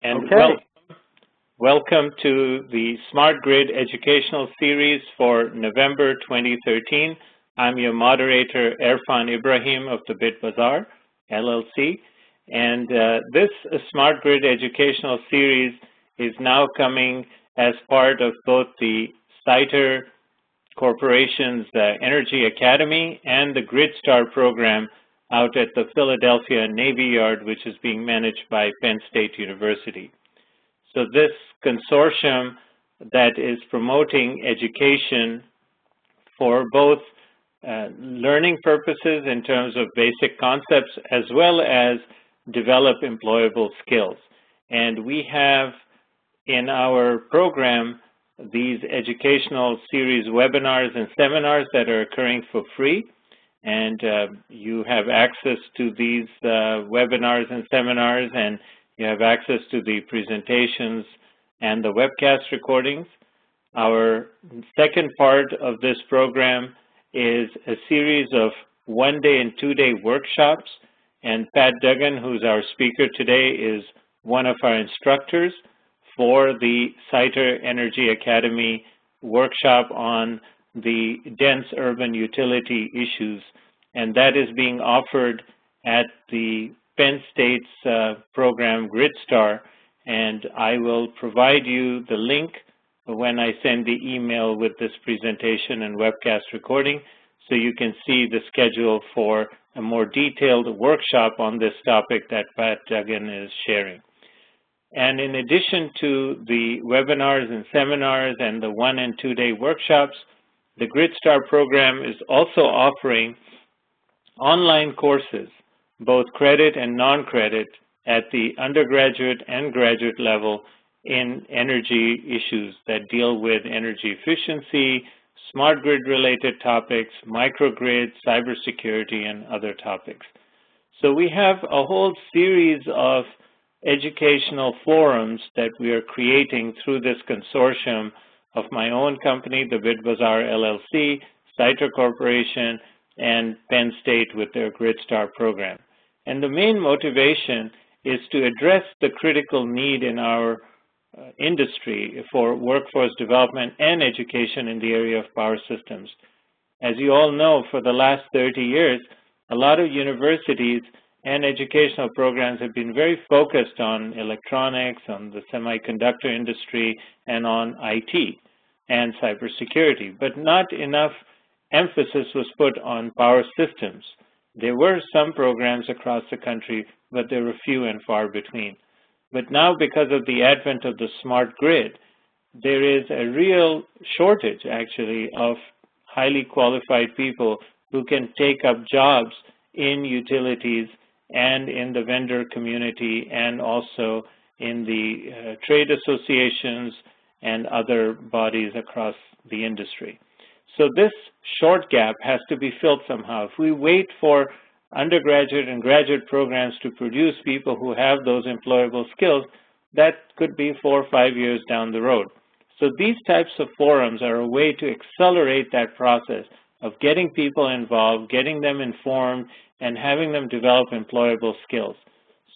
And Okay. welcome to the Smart Grid Educational Series for November 2013. I'm your moderator, Erfan Ibrahim of the Bit Bazaar, LLC. And this Smart Grid Educational Series is now coming as part of both the CITER Corporation's Energy Academy and the GridStar program out at the Philadelphia Navy Yard, which is being managed by Penn State University. So this consortium that is promoting education for both learning purposes in terms of basic concepts as well as develop employable skills. And we have in our program these educational series webinars and seminars that are occurring for free. And you have access to these webinars and seminars, and you have access to the presentations and the webcast recordings. Our second part of this program is a series of one-day and two-day workshops. And Pat Duggan, who's our speaker today, is one of our instructors for the CITER Energy Academy workshop on the dense urban utility issues, and that is being offered at the Penn State's program GridStar, and I will provide you the link when I send the email with this presentation and webcast recording, so you can see the schedule for a more detailed workshop on this topic that Pat Duggan is sharing. And in addition to the webinars and seminars and the one- and two-day workshops, the GridStar program is also offering online courses, both credit and non-credit, at the undergraduate and graduate level in energy issues that deal with energy efficiency, smart grid-related topics, microgrid, cybersecurity, and other topics. So we have a whole series of educational forums that we are creating through this consortium of my own company, the Bit Bazaar LLC, CITER Corporation, and Penn State with their GridStar program. And the main motivation is to address the critical need in our industry for workforce development and education in the area of power systems. As you all know, for the last 30 years, a lot of universities and educational programs have been very focused on electronics, on the semiconductor industry, and on IT and cybersecurity, but not enough emphasis was put on power systems. There were some programs across the country, but they were few and far between. But now, because of the advent of the smart grid, there is a real shortage, actually, of highly qualified people who can take up jobs in utilities and in the vendor community and also in the trade associations and other bodies across the industry. So this short gap has to be filled somehow. If we wait for undergraduate and graduate programs to produce people who have those employable skills, that could be 4 or 5 years down the road. So these types of forums are a way to accelerate that process of getting people involved, getting them informed, and having them develop employable skills.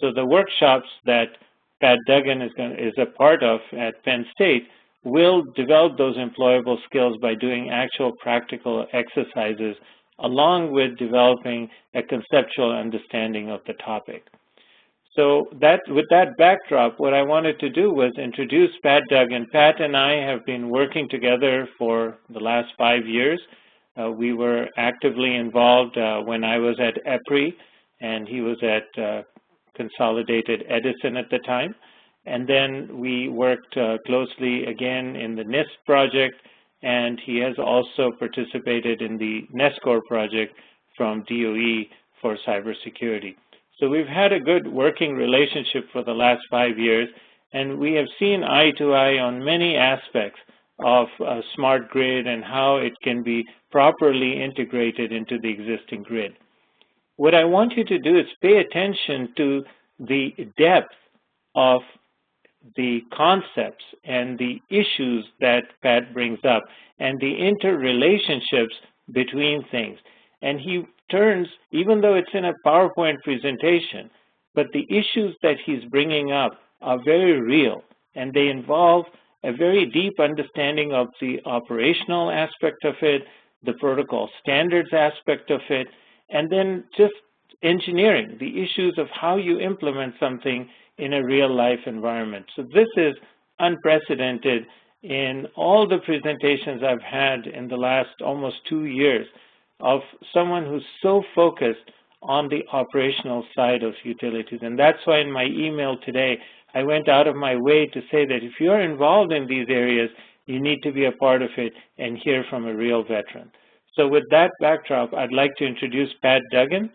So the workshops that Pat Duggan is a part of at Penn State will develop those employable skills by doing actual practical exercises along with developing a conceptual understanding of the topic. So with that backdrop, what I wanted to do was introduce Pat Duggan. Pat and I have been working together for the last 5 years. We were actively involved when I was at EPRI, and he was at Consolidated Edison at the time. And then we worked closely again in the NIST project, and he has also participated in the NESCOR project from DOE for cybersecurity. So we've had a good working relationship for the last 5 years, and we have seen eye to eye on many aspects of a smart grid and how it can be properly integrated into the existing grid. What I want you to do is pay attention to the depth of the concepts and the issues that Pat brings up and the interrelationships between things. And he turns, even though it's in a PowerPoint presentation, but the issues that he's bringing up are very real, and they involve a very deep understanding of the operational aspect of it, the protocol standards aspect of it, and then just engineering, the issues of how you implement something in a real-life environment. So this is unprecedented in all the presentations I've had in the last almost 2 years of someone who's so focused on the operational side of utilities. And that's why in my email today, I went out of my way to say that if you're involved in these areas, you need to be a part of it and hear from a real veteran. So with that backdrop, I'd like to introduce Pat Duggan,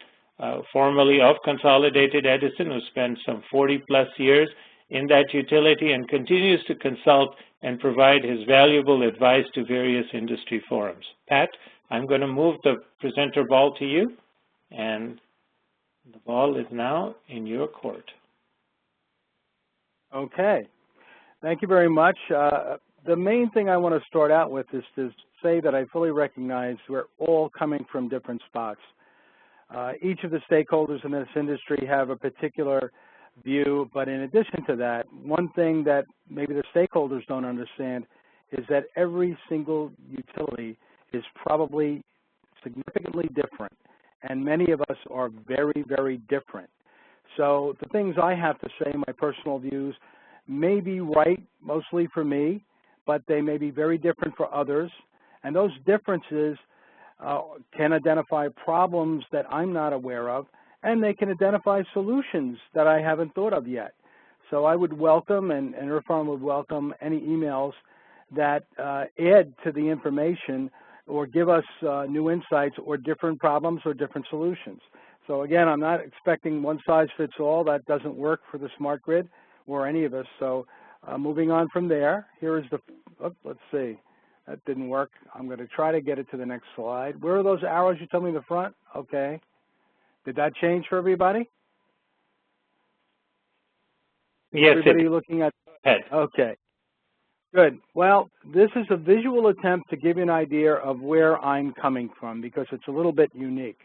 formerly of Consolidated Edison, who spent some 40-plus years in that utility and continues to consult and provide his valuable advice to various industry forums. Pat, I'm going to move the presenter ball to you, and the ball is now in your court. Okay. Thank you very much. The main thing I want to start out with is to say that I fully recognize we're all coming from different spots. Each of the stakeholders in this industry have a particular view, but in addition to that, one thing that maybe the stakeholders don't understand is that every single utility is probably significantly different, and many of us are very, very different. So the things I have to say, my personal views, may be right mostly for me, but they may be very different for others, and those differences can identify problems that I'm not aware of, and they can identify solutions that I haven't thought of yet. So I would welcome, and Irfan would welcome, any emails that add to the information or give us new insights or different problems or different solutions. So again, I'm not expecting one size fits all. That doesn't work for the smart grid or any of us. So moving on from there, here is the, let's see. That didn't work. I'm going to try to get it to the next slide. Where are those arrows you told me in the front? Okay. Did that change for everybody? Yes. Everybody looking at? Okay. Good. Well, this is a visual attempt to give you an idea of where I'm coming from because it's a little bit unique.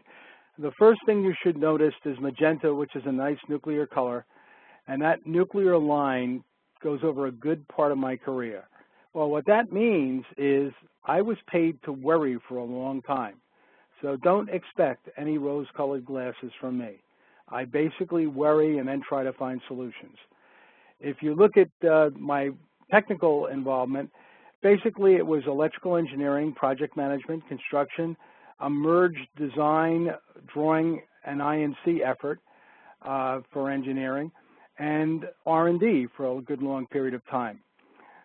The first thing you should notice is magenta, which is a nice nuclear color, and that nuclear line goes over a good part of my career. Well, what that means is I was paid to worry for a long time. So don't expect any rose-colored glasses from me. I basically worry and then try to find solutions. If you look at my technical involvement, basically it was electrical engineering, project management, construction, a merged design, drawing, and I&C effort for engineering, and R&D for a good long period of time.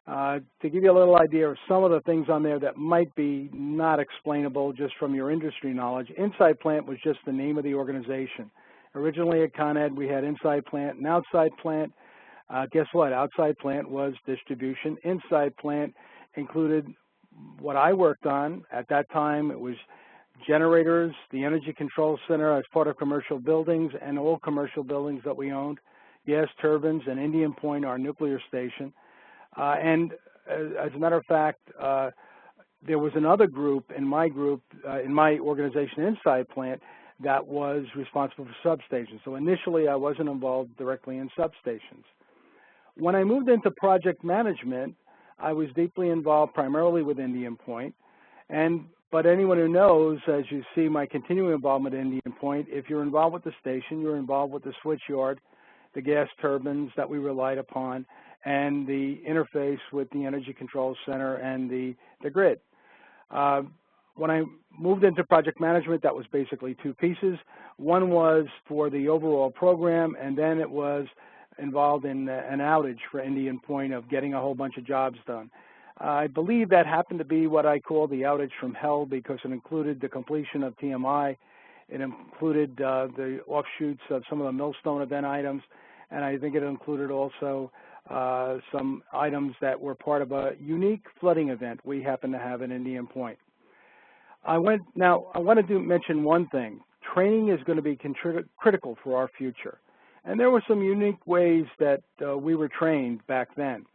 To give you a little idea of some of the things on there that might be not explainable just from your industry knowledge, Inside Plant was just the name of the organization. Originally at Con Ed, we had Inside Plant and Outside Plant. Guess what? Outside Plant was distribution. Inside Plant included what I worked on. At that time, it was generators, the Energy Control Center as part of commercial buildings and all commercial buildings that we owned, gas turbines, and Indian Point, our nuclear station. And as a matter of fact, there was another group, in my organization, Inside Plant, that was responsible for substations. So initially, I wasn't involved directly in substations. When I moved into project management, I was deeply involved primarily with Indian Point. But anyone who knows, as you see my continuing involvement in Indian Point, if you're involved with the station, you're involved with the switchyard, the gas turbines that we relied upon, and the interface with the Energy Control Center and the grid. When I moved into project management, that was basically two pieces. One was for the overall program, and then it was involved in an outage for Indian Point of getting a whole bunch of jobs done. I believe that happened to be what I call the outage from hell because it included the completion of TMI. It included the offshoots of some of the millstone event items, and I think it included also some items that were part of a unique flooding event we happen to have in Indian Point. Now, I wanted to mention one thing. Training is going to be critical for our future. And there were some unique ways that we were trained back then.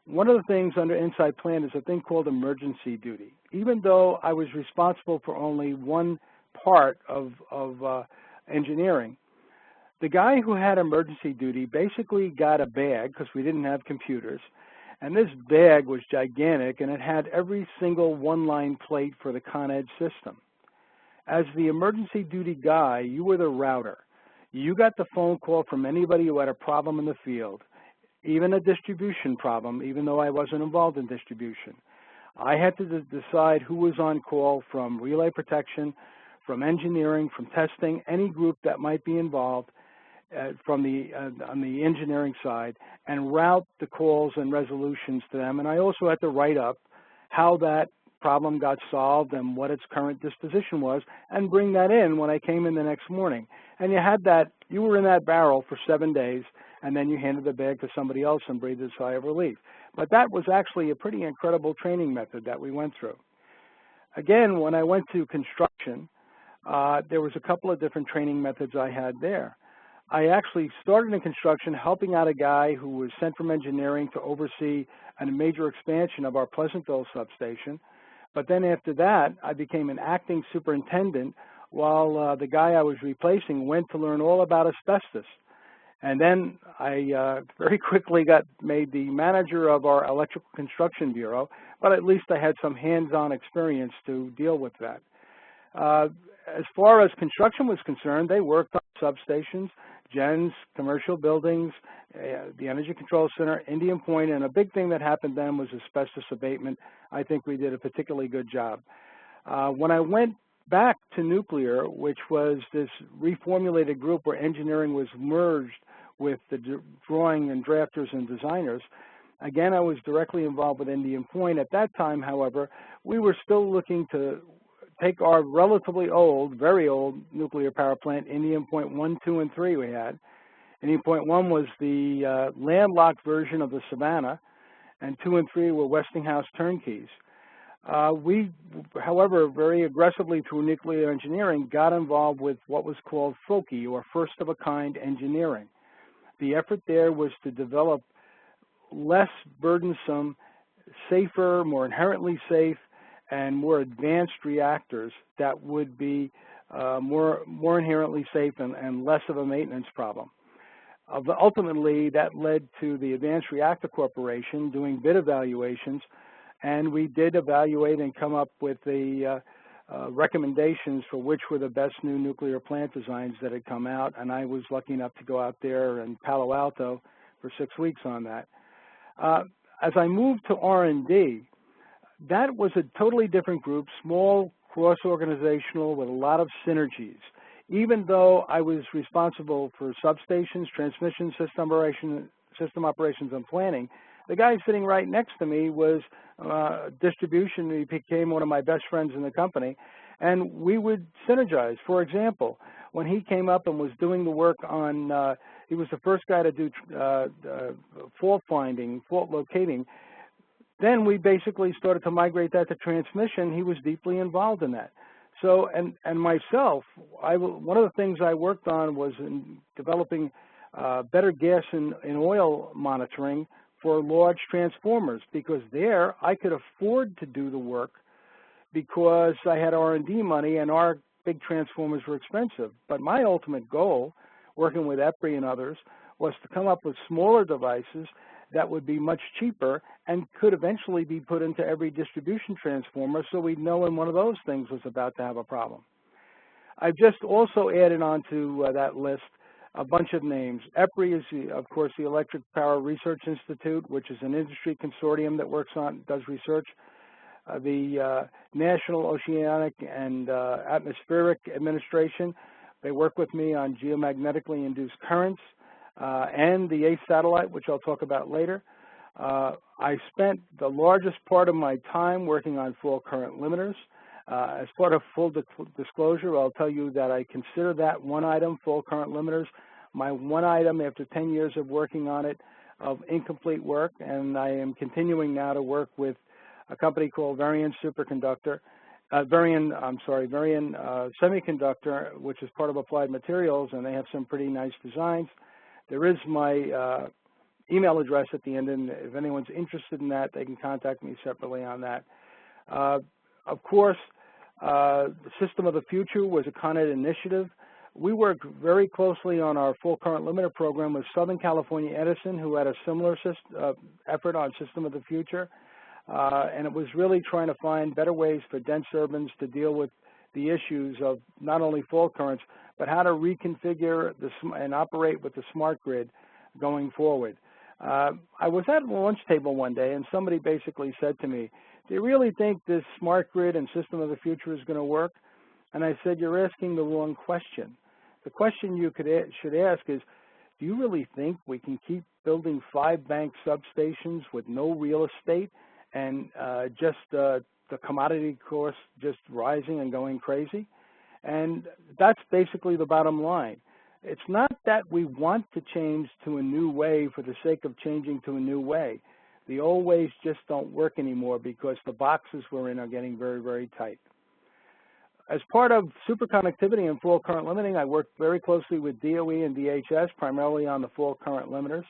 One of the things under Inside Plant is a thing called emergency duty. Even though I was responsible for only one part of engineering, The guy who had emergency duty basically got a bag, because we didn't have computers, and this bag was gigantic, and it had every single one-line plate for the Con Ed system. As the emergency duty guy, you were the router. You got the phone call from anybody who had a problem in the field, even a distribution problem, even though I wasn't involved in distribution. I had to decide who was on call from relay protection, from engineering, from testing, any group that might be involved on the engineering side, and route the calls and resolutions to them. And I also had to write up how that problem got solved and what its current disposition was, and bring that in when I came in the next morning. And you were in that barrel for 7 days, and then you handed the bag to somebody else and breathed a sigh of relief. But that was actually a pretty incredible training method that we went through. Again, when I went to construction, there was a couple of different training methods I had there. I actually started in construction helping out a guy who was sent from engineering to oversee a major expansion of our Pleasantville substation. But then after that, I became an acting superintendent while the guy I was replacing went to learn all about asbestos. And then I very quickly got made the manager of our electrical construction bureau, but at least I had some hands-on experience to deal with that. As far as construction was concerned, they worked on substations, gens, commercial buildings, the Energy Control Center, Indian Point, and a big thing that happened then was asbestos abatement. I think we did a particularly good job. When I went back to nuclear, which was this reformulated group where engineering was merged with the drawing and drafters and designers, again, I was directly involved with Indian Point. At that time, however, we were still looking to take our relatively old, very old nuclear power plant, Indian Point 1, 2, and 3 we had. Indian Point 1 was the landlocked version of the Savannah, and 2 and 3 were Westinghouse turnkeys. We, however, very aggressively through nuclear engineering, got involved with what was called FOCI, or first-of-a-kind engineering. The effort there was to develop less burdensome, safer, more inherently safe, and more advanced reactors that would be more inherently safe and less of a maintenance problem. Ultimately, that led to the Advanced Reactor Corporation doing bid evaluations, and we did evaluate and come up with the recommendations for which were the best new nuclear plant designs that had come out, and I was lucky enough to go out there in Palo Alto for 6 weeks on that. As I moved to R&D, that was a totally different group, small, cross-organizational, with a lot of synergies. Even though I was responsible for substations, transmission system operations and planning, the guy sitting right next to me was distribution. He became one of my best friends in the company, and we would synergize. For example, when he came up and was doing the work on, he was the first guy to do fault finding, fault locating. Then we basically started to migrate that to transmission. He was deeply involved in that. So, and myself, one of the things I worked on was in developing better gas and oil monitoring for large transformers, because there I could afford to do the work because I had R&D money and our big transformers were expensive. But my ultimate goal, working with EPRI and others, was to come up with smaller devices that would be much cheaper and could eventually be put into every distribution transformer, so we'd know when one of those things was about to have a problem. I've just also added onto that list a bunch of names. EPRI is, of course, the Electric Power Research Institute, which is an industry consortium that does research. The National Oceanic and Atmospheric Administration, they work with me on geomagnetically induced currents, and the ACE satellite, which I'll talk about later. I spent the largest part of my time working on fault current limiters. As part of full disclosure, I'll tell you that I consider that one item, fault current limiters, my one item after 10 years of working on it of incomplete work, and I am continuing now to work with a company called Varian Semiconductor, which is part of Applied Materials, and they have some pretty nice designs. There is my email address at the end, and if anyone's interested in that, they can contact me separately on that. Of course, the System of the Future was a Con Ed initiative. We worked very closely on our full current limiter program with Southern California Edison, who had a similar effort on System of the Future. And it was really trying to find better ways for dense urbans to deal with the issues of not only fault currents, but how to reconfigure and operate with the smart grid going forward. I was at the lunch table one day, and somebody basically said to me, "Do you really think this smart grid and System of the Future is going to work?" And I said, "You're asking the wrong question. The question you should ask is, do you really think we can keep building 5 bank substations with no real estate and just the commodity cost just rising and going crazy?" And that's basically the bottom line. It's not that we want to change to a new way for the sake of changing to a new way. The old ways just don't work anymore because the boxes we're in are getting very, very tight. As part of superconductivity and full current limiting, I worked very closely with DOE and DHS, primarily on the full current limiters.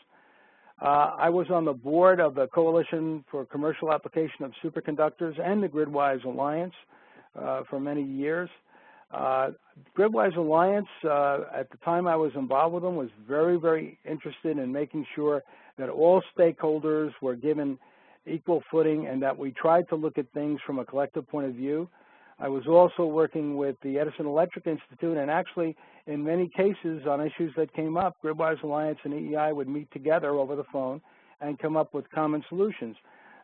I was on the board of the Coalition for Commercial Application of Superconductors and the Gridwise Alliance for many years. Gridwise Alliance, at the time I was involved with them, was very, very interested in making sure that all stakeholders were given equal footing and that we tried to look at things from a collective point of view. I was also working with the Edison Electric Institute, and actually, in many cases, on issues that came up, Gridwise Alliance and EEI would meet together over the phone and come up with common solutions.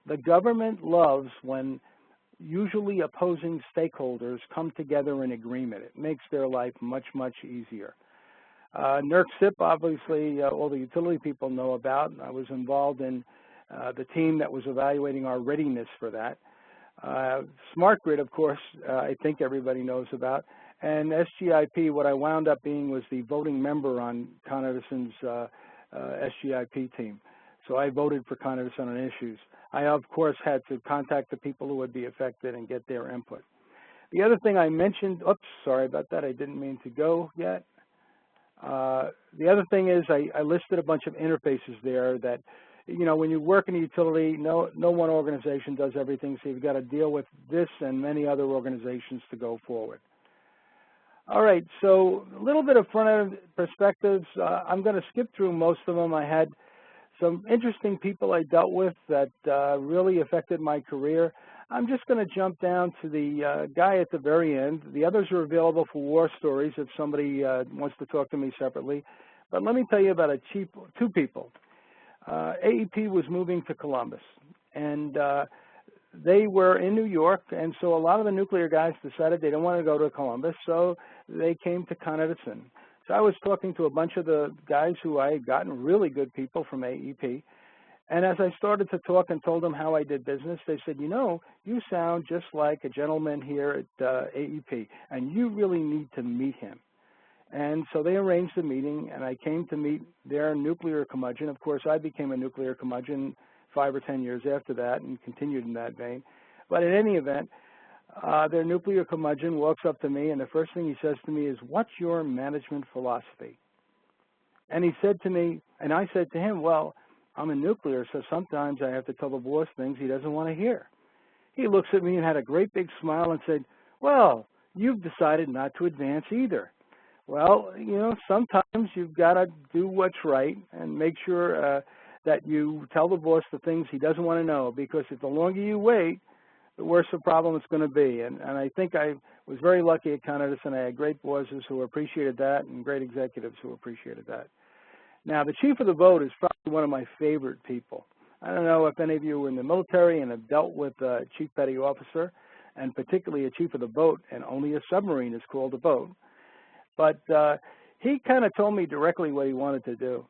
The government loves when usually opposing stakeholders come together in agreement. It makes their life much, much easier. NERC-CIP, obviously, all the utility people know about. I was involved in the team that was evaluating our readiness for that. Smart Grid, of course, I think everybody knows about. And SGIP, what I wound up being was the voting member on Con Edison's SGIP team. So I voted for Con Edison on issues. I, of course, had to contact the people who would be affected and get their input. The other thing I mentioned, oops, sorry about that, I didn't mean to go yet. The other thing is I listed a bunch of interfaces there that, you know, when you work in a utility, no one organization does everything, so you've got to deal with this and many other organizations to go forward. All right, so a little bit of front-end perspectives. I'm going to skip through most of them. I had some interesting people I dealt with that really affected my career. I'm just going to jump down to the guy at the very end. The others are available for war stories if somebody wants to talk to me separately. But let me tell you about two people. AEP was moving to Columbus, and they were in New York, and so a lot of the nuclear guys decided they don't want to go to Columbus, so they came to Con Edison. So I was talking to a bunch of the guys who I had gotten, really good people from AEP, and as I started to talk and told them how I did business, they said, you know, you sound just like a gentleman here at AEP, and you really need to meet him. And so they arranged a meeting, and I came to meet their nuclear curmudgeon. Of course, I became a nuclear curmudgeon 5 or 10 years after that and continued in that vein. But in any event, their nuclear curmudgeon walks up to me, and the first thing he says to me is, "What's your management philosophy?" And he said to me, and I said to him, well, I'm in nuclear, so sometimes I have to tell the boss things he doesn't want to hear. He looks at me and had a great big smile and said, well, you've decided not to advance either. Well, you know, sometimes you've got to do what's right and make sure that you tell the boss the things he doesn't want to know, because if the longer you wait, the worse the problem it's going to be. And I think I was very lucky at Con Edison. I had great bosses who appreciated that and great executives who appreciated that. Now, the chief of the boat is probably one of my favorite people. I don't know if any of you were in the military and have dealt with a chief petty officer, and particularly a chief of the boat, and only a submarine is called a boat. But he kind of told me directly what he wanted to do.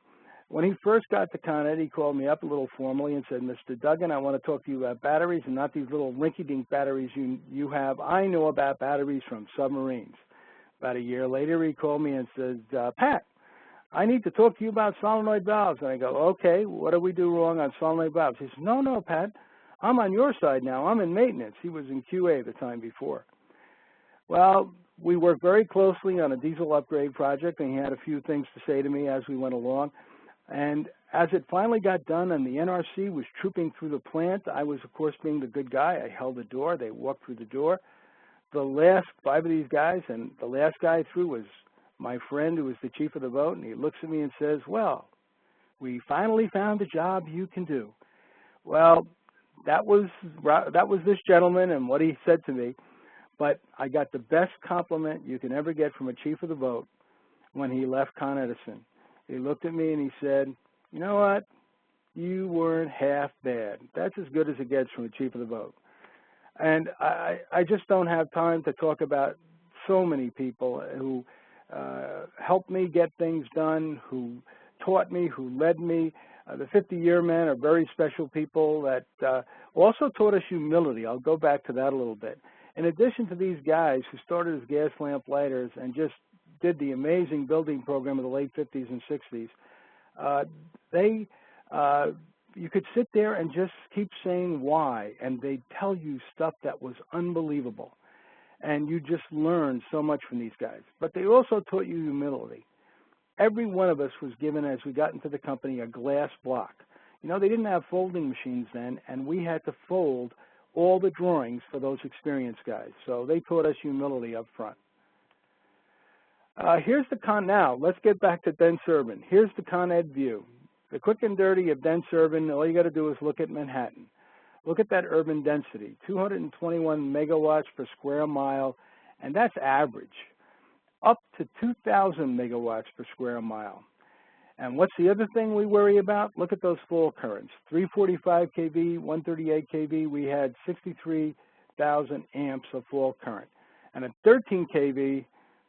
When he first got to Con Ed, he called me up a little formally and said, Mr. Duggan, I want to talk to you about batteries and not these little rinky-dink batteries you have. I know about batteries from submarines. About a year later, he called me and said, Pat, I need to talk to you about solenoid valves. And I go, okay, what do we do wrong on solenoid valves? He says, no, Pat, I'm on your side now. I'm in maintenance. He was in QA the time before. Well, we worked very closely on a diesel upgrade project, and he had a few things to say to me as we went along. And as it finally got done and the NRC was trooping through the plant, I was, of course, being the good guy. I held the door. They walked through the door. The last 5 of these guys, and the last guy through was my friend who was the chief of the boat, and he looks at me and says, well, we finally found a job you can do. Well, that was this gentleman and what he said to me, but I got the best compliment you can ever get from a chief of the boat when he left Con Edison. He looked at me and he said, you know what, you weren't half bad. That's as good as it gets from a chief of the boat. And I just don't have time to talk about so many people who helped me get things done, who taught me, who led me. The 50-year men are very special people that also taught us humility. I'll go back to that a little bit. In addition to these guys who started as gas lamp lighters and just did the amazing building program of the late 50s and 60s, you could sit there and just keep saying why, and they'd tell you stuff that was unbelievable. And you just learned so much from these guys. But they also taught you humility. Every one of us was given, as we got into the company, a glass block. You know, they didn't have folding machines then, and we had to fold all the drawings for those experienced guys. So they taught us humility up front. Here's the now, let's get back to dense urban. Here's the Con Ed view. The quick and dirty of dense urban, all you got to do is look at Manhattan. Look at that urban density, 221 megawatts per square mile, and that's average, up to 2,000 megawatts per square mile. And what's the other thing we worry about? Look at those fault currents, 345 kV, 138 kV, we had 63,000 amps of fault current. And at 13 kV,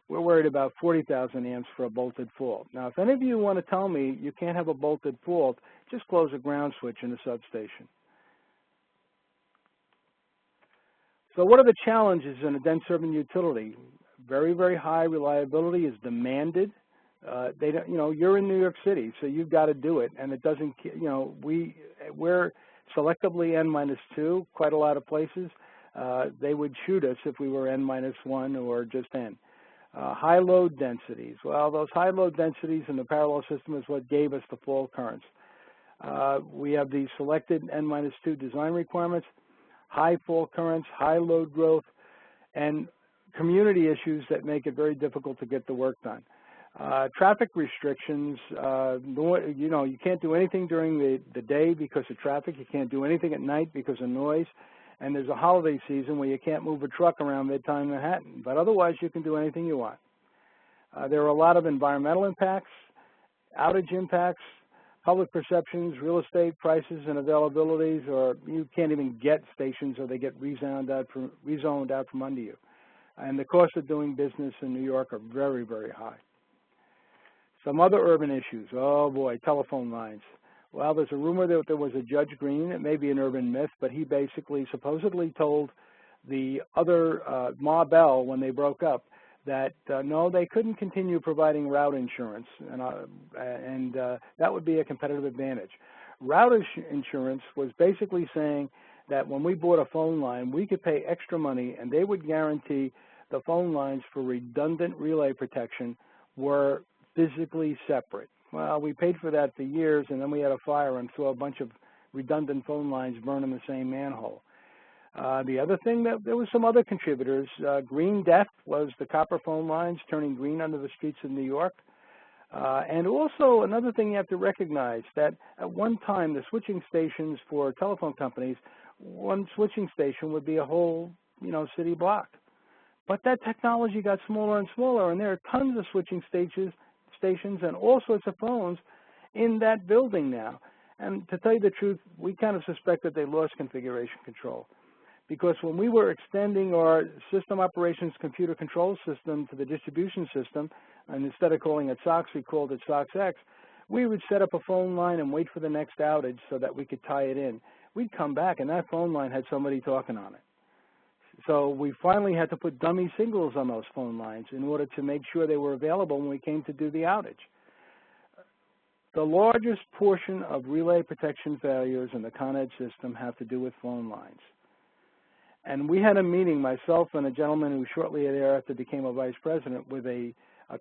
we're worried about 40,000 amps for a bolted fault. Now, if any of you want to tell me you can't have a bolted fault, just close a ground switch in the substation. So what are the challenges in a dense urban utility? Very, very high reliability is demanded. They don't, you know, you're in New York City, so you've got to do it, and it doesn't, you know, we're selectively N-2, quite a lot of places. They would shoot us if we were N-1 or just N. High load densities. Well, those high load densities in the parallel system is what gave us the fault currents. We have the selected N-2 design requirements, high fault currents, high load growth, and community issues that make it very difficult to get the work done. Traffic restrictions, you know, you can't do anything during the day because of traffic. You can't do anything at night because of noise. And there's a holiday season where you can't move a truck around Midtown Manhattan. But otherwise, you can do anything you want. There are a lot of environmental impacts, outage impacts, public perceptions, real estate prices and availabilities, or you can't even get stations or they get rezoned out from under you. And the cost of doing business in New York are very, very high. Some other urban issues. Oh, boy, telephone lines. Well, there's a rumor that there was a Judge Green. It may be an urban myth, but he basically supposedly told the other Ma Bell when they broke up that no, they couldn't continue providing route insurance, and that would be a competitive advantage. Route insurance was basically saying that when we bought a phone line, we could pay extra money, and they would guarantee the phone lines for redundant relay protection were physically separate. Well, we paid for that for years, and then we had a fire and saw a bunch of redundant phone lines burn in the same manhole. The other thing, that there was some other contributors. Green death was the copper phone lines turning green under the streets of New York. And also another thing you have to recognize, that at one time the switching stations for telephone companies, one switching station would be a whole, you know, city block. But that technology got smaller and smaller, and there are tons of switching stations and all sorts of phones in that building now. And to tell you the truth, we kind of suspect that they lost configuration control. Because when we were extending our system operations computer control system to the distribution system, and instead of calling it SOX, we called it SOX-X, we would set up a phone line and wait for the next outage so that we could tie it in. We'd come back, and that phone line had somebody talking on it. So we finally had to put dummy signals on those phone lines in order to make sure they were available when we came to do the outage. The largest portion of relay protection failures in the Con Ed system have to do with phone lines. And we had a meeting, myself and a gentleman who shortly thereafter became a vice president, with a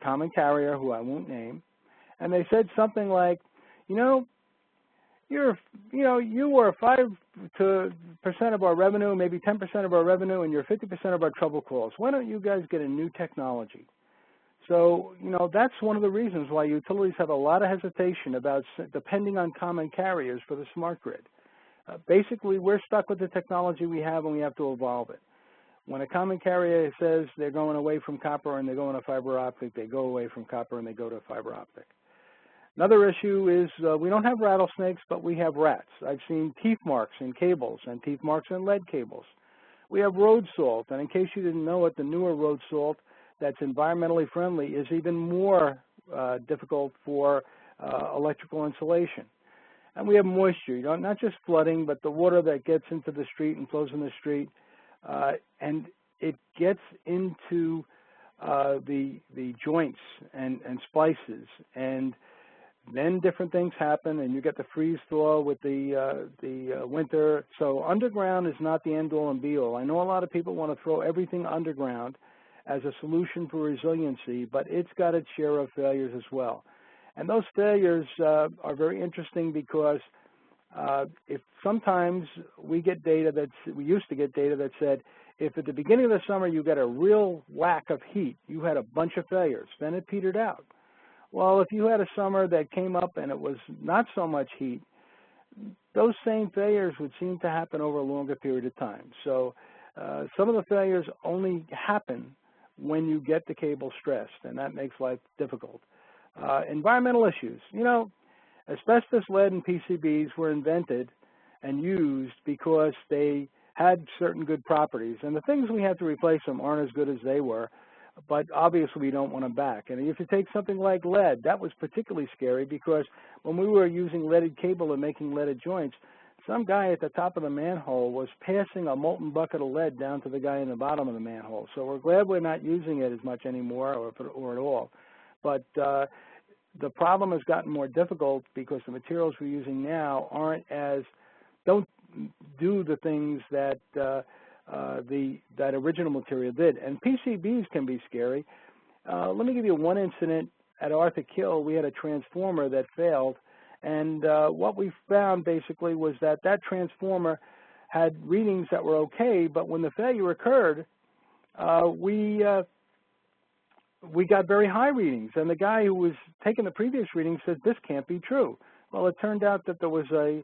common carrier who I won't name. And they said something like, you know, you were 5% of our revenue, maybe 10% of our revenue, and you're 50% of our trouble calls. Why don't you guys get a new technology? So, that's one of the reasons why utilities have a lot of hesitation about depending on common carriers for the smart grid. Basically, we're stuck with the technology we have and we have to evolve it. When a common carrier says they're going away from copper and they're going to fiber optic, they go away from copper and they go to fiber optic. Another issue is we don't have rattlesnakes, but we have rats. I've seen teeth marks in cables and teeth marks in lead cables. We have road salt, and in case you didn't know it, the newer road salt that's environmentally friendly is even more difficult for electrical insulation. And we have moisture, not just flooding, but the water that gets into the street and flows in the street, and it gets into the joints and splices, and then different things happen, and you get the freeze-thaw with the winter. So underground is not the end-all and be-all. I know a lot of people want to throw everything underground as a solution for resiliency, but it's got its share of failures as well. And those failures are very interesting because if sometimes we get data we used to get data that said, if at the beginning of the summer you got a real lack of heat, you had a bunch of failures, then it petered out. Well, if you had a summer that came up and it was not so much heat, those same failures would seem to happen over a longer period of time. So some of the failures only happen when you get the cable stressed, and that makes life difficult. Environmental issues. Asbestos, lead, and PCBs were invented and used because they had certain good properties. And the things we have to replace them aren't as good as they were, but obviously we don't want them back. And if you take something like lead, that was particularly scary because when we were using leaded cable and making leaded joints, some guy at the top of the manhole was passing a molten bucket of lead down to the guy in the bottom of the manhole. So we're glad we're not using it as much anymore or at all. But the problem has gotten more difficult because the materials we're using now don't do the things that that original material did. And PCBs can be scary. Let me give you one incident. At Arthur Kill, we had a transformer that failed, and what we found basically was that transformer had readings that were okay, but when the failure occurred, we got very high readings, and the guy who was taking the previous readings said, this can't be true. Well, it turned out that there was a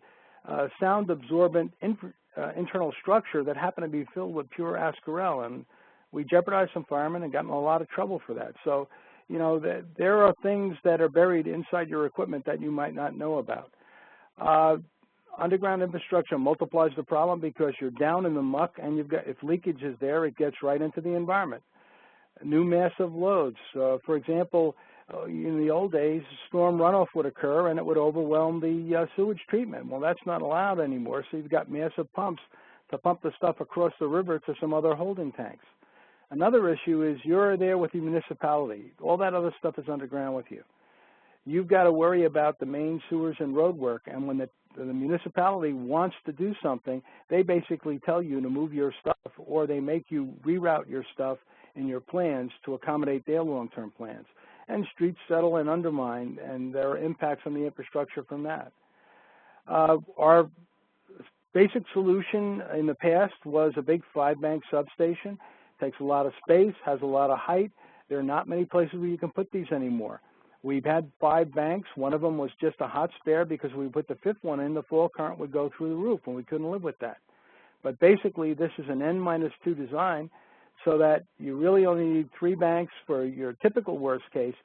sound absorbent internal structure that happened to be filled with pure ascarel, and we jeopardized some firemen and got in a lot of trouble for that. So, there are things that are buried inside your equipment that you might not know about. Underground infrastructure multiplies the problem because you're down in the muck, and if leakage is there, it gets right into the environment. New massive loads. For example, in the old days, storm runoff would occur and it would overwhelm the sewage treatment. Well, that's not allowed anymore, so you've got massive pumps to pump the stuff across the river to some other holding tanks. Another issue is you're there with the municipality. All that other stuff is underground with you. You've got to worry about the main sewers and road work, and when the municipality wants to do something, they basically tell you to move your stuff, or they make you reroute your stuff in your plans to accommodate their long-term plans. And streets settle and undermine, and there are impacts on the infrastructure from that. Our basic solution in the past was a big 5-bank substation. Takes a lot of space, has a lot of height. There are not many places where you can put these anymore. We've had 5 banks. One of them was just a hot spare because we put the 5th one in, the fall current would go through the roof, and we couldn't live with that. But basically, this is an N-2 design, so that you really only need 3 banks for your typical worst case.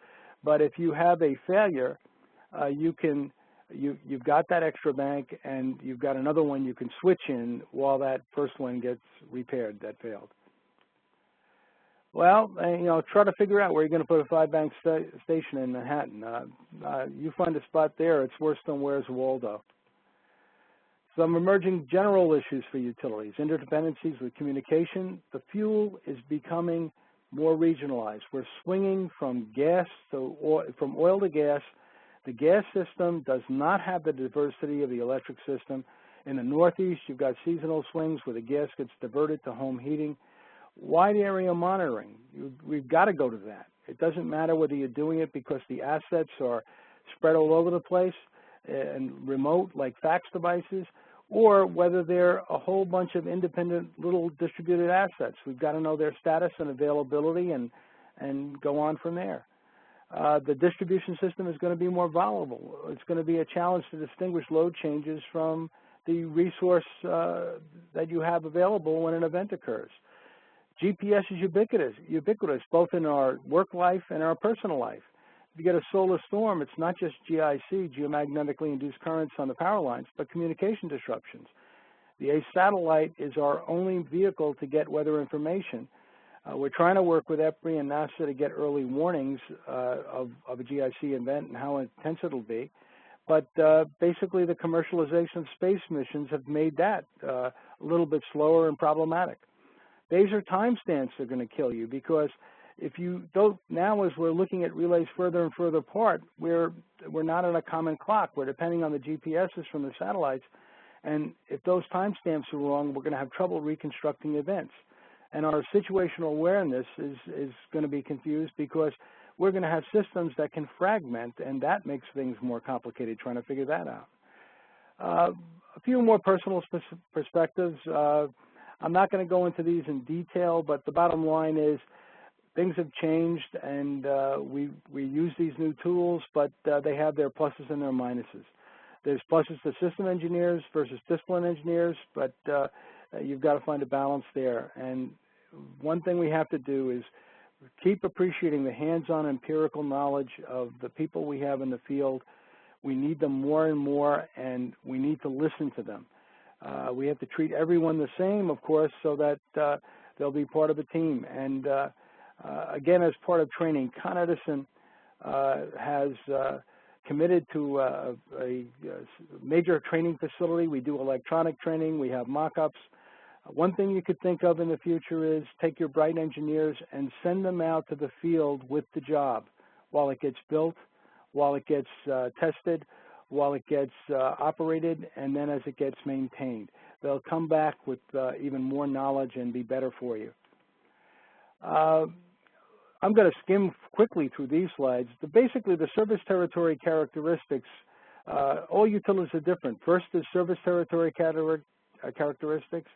But if you have a failure, you've got that extra bank, and you've got another one you can switch in while that first one gets repaired that failed. Well, try to figure out where you're going to put a 5-bank station in Manhattan. You find a spot there, it's worse than Where's Waldo. Some emerging general issues for utilities, interdependencies with communication. The fuel is becoming more regionalized. We're swinging from from oil to gas. The gas system does not have the diversity of the electric system. In the Northeast, you've got seasonal swings where the gas gets diverted to home heating. Wide area monitoring, we've got to go to that. It doesn't matter whether you're doing it because the assets are spread all over the place and remote like fax devices, or whether they're a whole bunch of independent little distributed assets. We've got to know their status and availability and go on from there. The distribution system is going to be more volatile. It's going to be a challenge to distinguish load changes from the resource that you have available when an event occurs. GPS is ubiquitous, both in our work life and our personal life. If you get a solar storm, it's not just GIC, geomagnetically induced currents on the power lines, but communication disruptions. The ACE satellite is our only vehicle to get weather information. We're trying to work with EPRI and NASA to get early warnings of a GIC event and how intense it'll be. But basically, the commercialization of space missions have made that a little bit slower and problematic. Laser timestamps are going to kill you, because if you don't, now as we're looking at relays further and further apart, we're not on a common clock. We're depending on the GPSs from the satellites. And if those timestamps are wrong, we're going to have trouble reconstructing events. And our situational awareness is going to be confused, because we're going to have systems that can fragment, and that makes things more complicated trying to figure that out. A few more personal perspectives. I'm not going to go into these in detail, but the bottom line is things have changed, and we use these new tools, but they have their pluses and their minuses. There's pluses to system engineers versus discipline engineers, but you've got to find a balance there. And one thing we have to do is keep appreciating the hands-on empirical knowledge of the people we have in the field. We need them more and more, and we need to listen to them. We have to treat everyone the same, of course, so that they'll be part of a team. And again, as part of training, Con Edison has committed to a major training facility. We do electronic training. We have mock-ups. One thing you could think of in the future is take your bright engineers and send them out to the field with the job while it gets built, while it gets tested, while it gets operated, and then as it gets maintained. They'll come back with even more knowledge and be better for you. I'm going to skim quickly through these slides. Basically, the service territory characteristics, all utilities are different. First is service territory characteristics.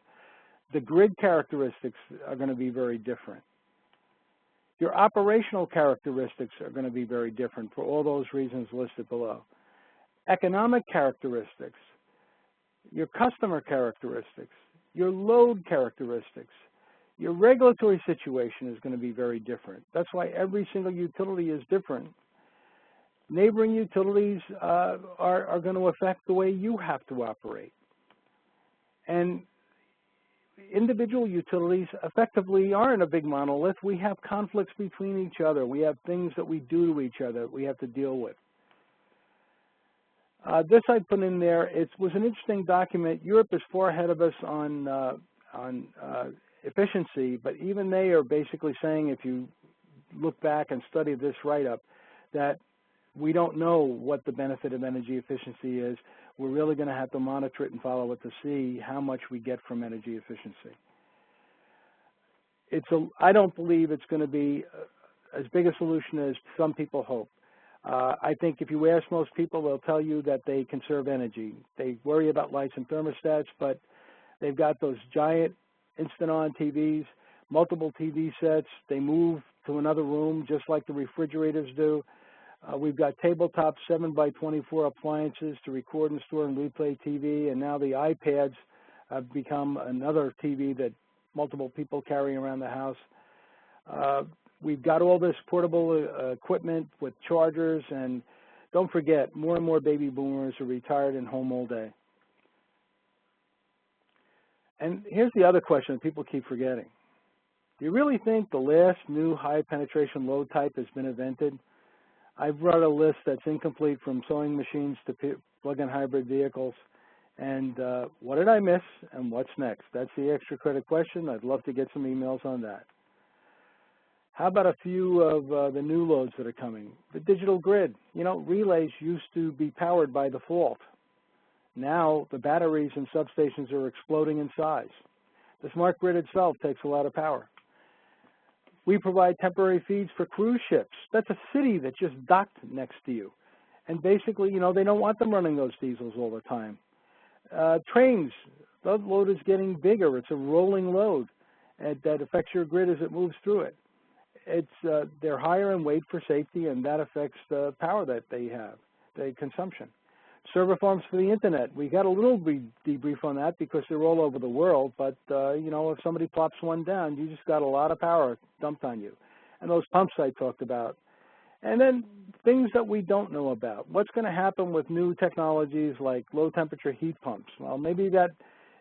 The grid characteristics are going to be very different. Your operational characteristics are going to be very different for all those reasons listed below. Economic characteristics, your customer characteristics, your load characteristics, your regulatory situation is going to be very different. That's why every single utility is different. Neighboring utilities are going to affect the way you have to operate. And individual utilities effectively aren't a big monolith. We have conflicts between each other. We have things that we do to each other that we have to deal with. This I put in there. It was an interesting document. Europe is far ahead of us on efficiency, but even they are basically saying, if you look back and study this write-up, that we don't know what the benefit of energy efficiency is. We're really going to have to monitor it and follow it to see how much we get from energy efficiency. I don't believe it's going to be as big a solution as some people hope. I think if you ask most people, they'll tell you that they conserve energy. They worry about lights and thermostats, but they've got those giant instant-on TVs, multiple TV sets. They move to another room just like the refrigerators do. We've got tabletop 7x24 appliances to record and store and replay TV, and now the iPads have become another TV that multiple people carry around the house. We've got all this portable equipment with chargers, and don't forget, more and more baby boomers are retired and home all day. And here's the other question that people keep forgetting. Do you really think the last new high penetration load type has been invented? I've brought a list that's incomplete, from sewing machines to plug-in hybrid vehicles. And what did I miss and what's next? That's the extra credit question. I'd love to get some emails on that. How about a few of the new loads that are coming? The digital grid. You know, relays used to be powered by default. Now the batteries and substations are exploding in size. The smart grid itself takes a lot of power. We provide temporary feeds for cruise ships. That's a city that just docked next to you. And basically, you know, they don't want them running those diesels all the time. Trains, the load is getting bigger. It's a rolling load that affects your grid as it moves through it. they're higher in weight for safety, and that affects the power that they have, the consumption. Server farms for the internet. We got a little debrief on that because they're all over the world, but you know, if somebody plops one down, you just got a lot of power dumped on you. And those pumps I talked about. And then things that we don't know about. What's going to happen with new technologies like low temperature heat pumps? Well, maybe that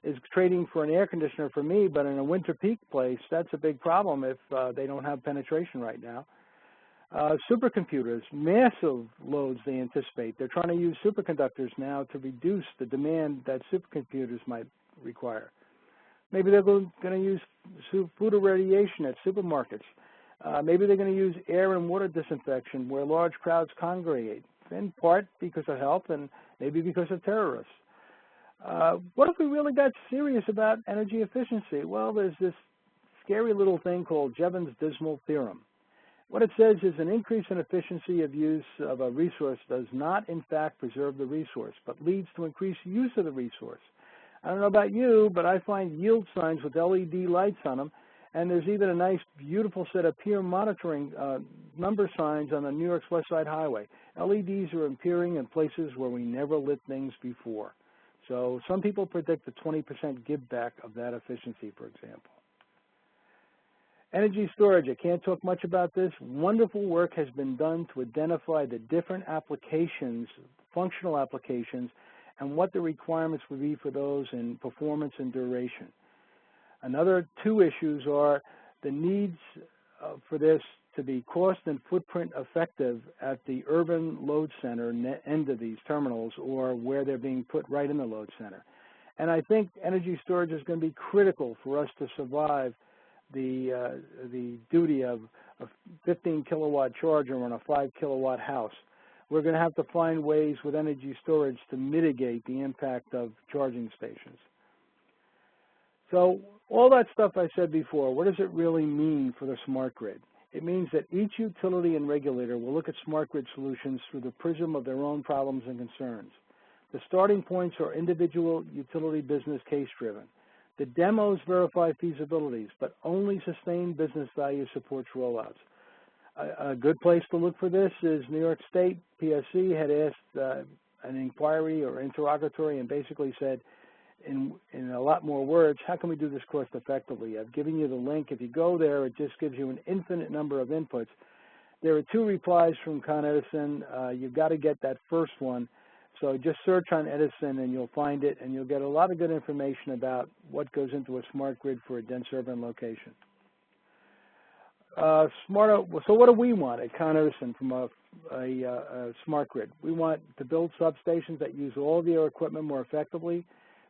is trading for an air conditioner for me, but in a winter peak place, that's a big problem if they don't have penetration right now. Supercomputers, massive loads they anticipate. They're trying to use superconductors now to reduce the demand that supercomputers might require. Maybe they're going to use food irradiation at supermarkets. Maybe they're going to use air and water disinfection where large crowds congregate, in part because of health and maybe because of terrorists. What if we really got serious about energy efficiency? Well, there's this scary little thing called Jevons Dismal theorem. What it says is an increase in efficiency of use of a resource does not, in fact, preserve the resource, but leads to increased use of the resource. I don't know about you, but I find yield signs with LED lights on them, and there's even a nice, beautiful set of peer monitoring number signs on the New York's West Side Highway. LEDs are appearing in places where we never lit things before. So some people predict a 20% give back of that efficiency, for example. Energy storage, I can't talk much about this. Wonderful work has been done to identify the different applications, functional applications, and what the requirements would be for those in performance and duration. Another two issues are the needs for this to be cost and footprint effective at the urban load center end of these terminals or where they're being put right in the load center. And I think energy storage is going to be critical for us to survive the duty of a 15 kilowatt charger on a 5 kilowatt house. We're going to have to find ways with energy storage to mitigate the impact of charging stations. So all that stuff I said before, what does it really mean for the smart grid? It means that each utility and regulator will look at smart grid solutions through the prism of their own problems and concerns. The starting points are individual utility business case driven. The demos verify feasibilities, but only sustained business value supports rollouts. A good place to look for this is New York State PSC had asked an inquiry or interrogatory and basically said, in a lot more words, how can we do this cost effectively? I've given you the link. If you go there, it just gives you an infinite number of inputs. There are two replies from Con Edison. You've got to get that first one. So just search on Edison and you'll find it, and you'll get a lot of good information about what goes into a smart grid for a dense urban location. So what do we want at Con Edison from a smart grid? We want to build substations that use all of their equipment more effectively.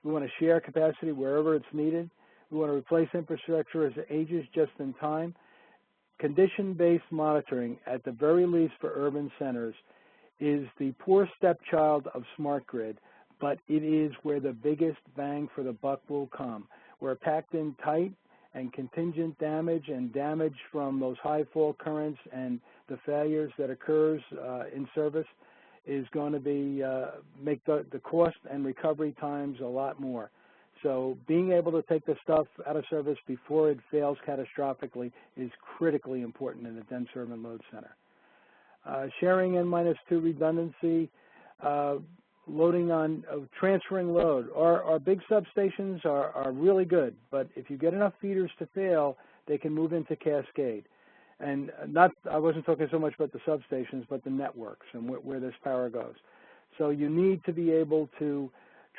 We want to share capacity wherever it's needed. We want to replace infrastructure as it ages just in time. Condition-based monitoring, at the very least for urban centers, is the poor stepchild of smart grid, but it is where the biggest bang for the buck will come. We're packed in tight, and contingent damage and damage from those high fault currents and the failures that occurs in service is going to be make the cost and recovery times a lot more. So being able to take the stuff out of service before it fails catastrophically is critically important in a dense urban load center. Sharing N-2 redundancy, loading on, transferring load. Our big substations are really good, but if you get enough feeders to fail, they can move into cascade. And I wasn't talking so much about the substations, but the networks and where this power goes. So you need to be able to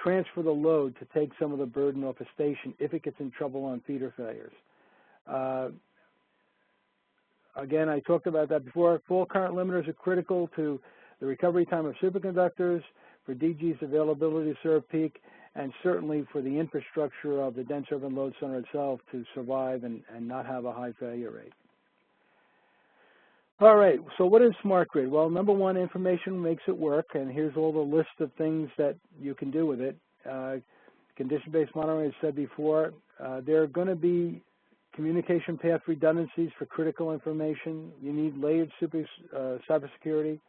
transfer the load to take some of the burden off a station if it gets in trouble on feeder failures. Again, I talked about that before. Full current limiters are critical to the recovery time of superconductors, for DG's availability to serve peak, and certainly for the infrastructure of the dense urban load center itself to survive and not have a high failure rate. All right, so what is smart grid? Well, number one, information makes it work, and here's all the list of things that you can do with it. Condition-based monitoring, as I said before, there are going to be communication path redundancies for critical information. You need layered cybersecurity.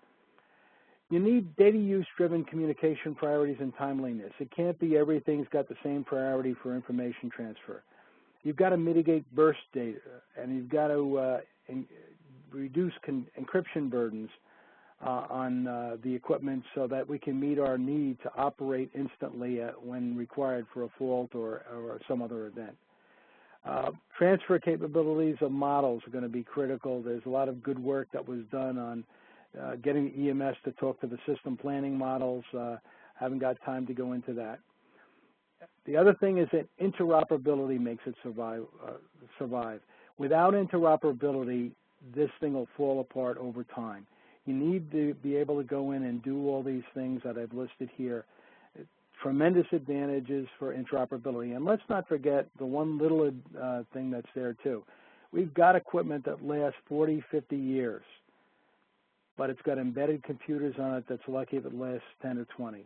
You need data use-driven communication priorities and timeliness. It can't be everything's got the same priority for information transfer. You've got to mitigate burst data, and you've got to reduce encryption burdens on the equipment so that we can meet our need to operate instantly when required for a fault or some other event. Transfer capabilities of models are going to be critical. There's a lot of good work that was done on getting EMS to talk to the system planning models. Haven't got time to go into that. The other thing is that interoperability makes it survive. Without interoperability, this thing will fall apart over time. You need to be able to go in and do all these things that I've listed here. Tremendous advantages for interoperability. And let's not forget the one little thing that's there too. We've got equipment that lasts 40, 50 years, but it's got embedded computers on it that's lucky if it lasts 10 or 20.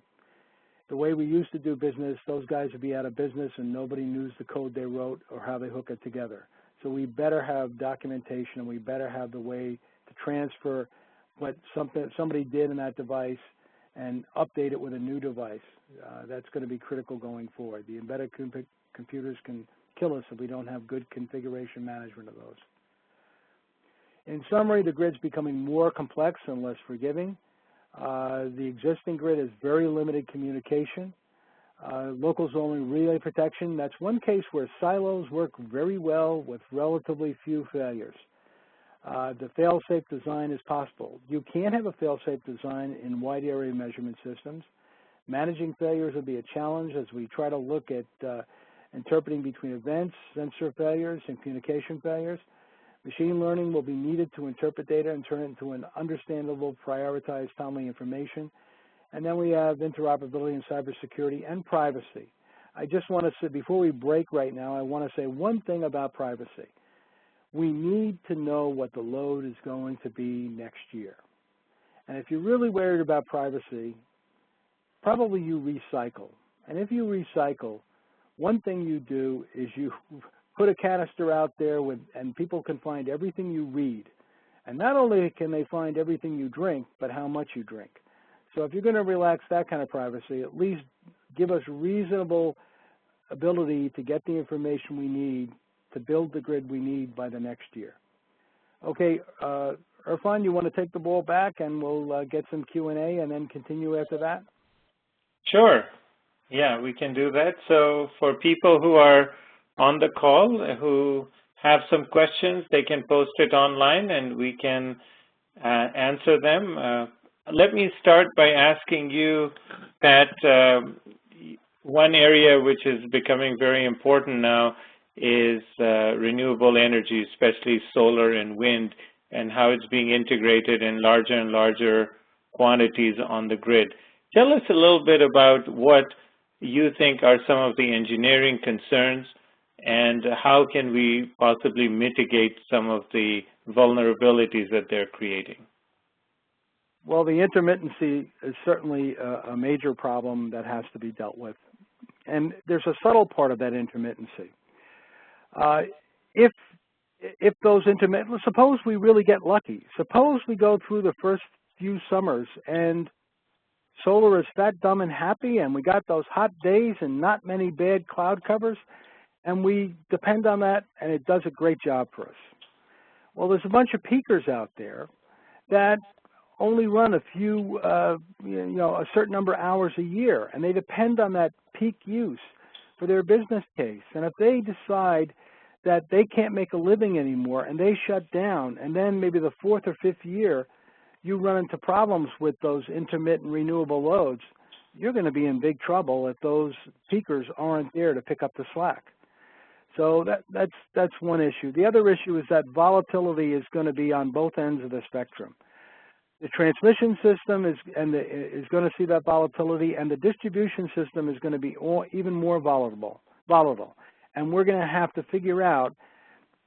The way we used to do business, those guys would be out of business and nobody knew the code they wrote or how they hook it together. So we better have documentation, and we better have the way to transfer what somebody did in that device and update it with a new device. That's going to be critical going forward. The embedded computers can kill us if we don't have good configuration management of those. In summary, the grid's becoming more complex and less forgiving. The existing grid has very limited communication. Local zone relay protection, that's one case where silos work very well with relatively few failures. The fail-safe design is possible. You can have a fail-safe design in wide area measurement systems. Managing failures will be a challenge as we try to look at interpreting between events, sensor failures, and communication failures. Machine learning will be needed to interpret data and turn it into an understandable, prioritized, timely information. And then we have interoperability and cybersecurity and privacy. I just want to say, before we break right now, I want to say one thing about privacy. We need to know what the load is going to be next year. And if you're really worried about privacy, probably you recycle. And if you recycle, one thing you do is you put a canister out there and people can find everything you read. And not only can they find everything you drink, but how much you drink. So if you're going to relax that kind of privacy, at least give us reasonable ability to get the information we need to build the grid we need by the next year. Okay, Irfan, you want to take the ball back and we'll get some Q&A and then continue after that? Sure. Yeah, we can do that. So for people who are on the call who have some questions, they can post it online and we can answer them. Let me start by asking you, Pat, one area which is becoming very important now is renewable energy, especially solar and wind, and how it's being integrated in larger and larger quantities on the grid. Tell us a little bit about what you think are some of the engineering concerns and how can we possibly mitigate some of the vulnerabilities that they're creating. Well, the intermittency is certainly a major problem that has to be dealt with. And there's a subtle part of that intermittency. If those suppose we really get lucky. Suppose we go through the first few summers and solar is fat, dumb, and happy, and we got those hot days and not many bad cloud covers, and we depend on that, and it does a great job for us. Well, there's a bunch of peakers out there that only run a few, a certain number of hours a year, and they depend on that peak use for their business case. And if they decide that they can't make a living anymore and they shut down, and then maybe the fourth or fifth year you run into problems with those intermittent renewable loads, you're going to be in big trouble if those peakers aren't there to pick up the slack. So that's one issue. The other issue is that volatility is going to be on both ends of the spectrum. The transmission system is going to see that volatility, and the distribution system is going to be even more volatile. And we're going to have to figure out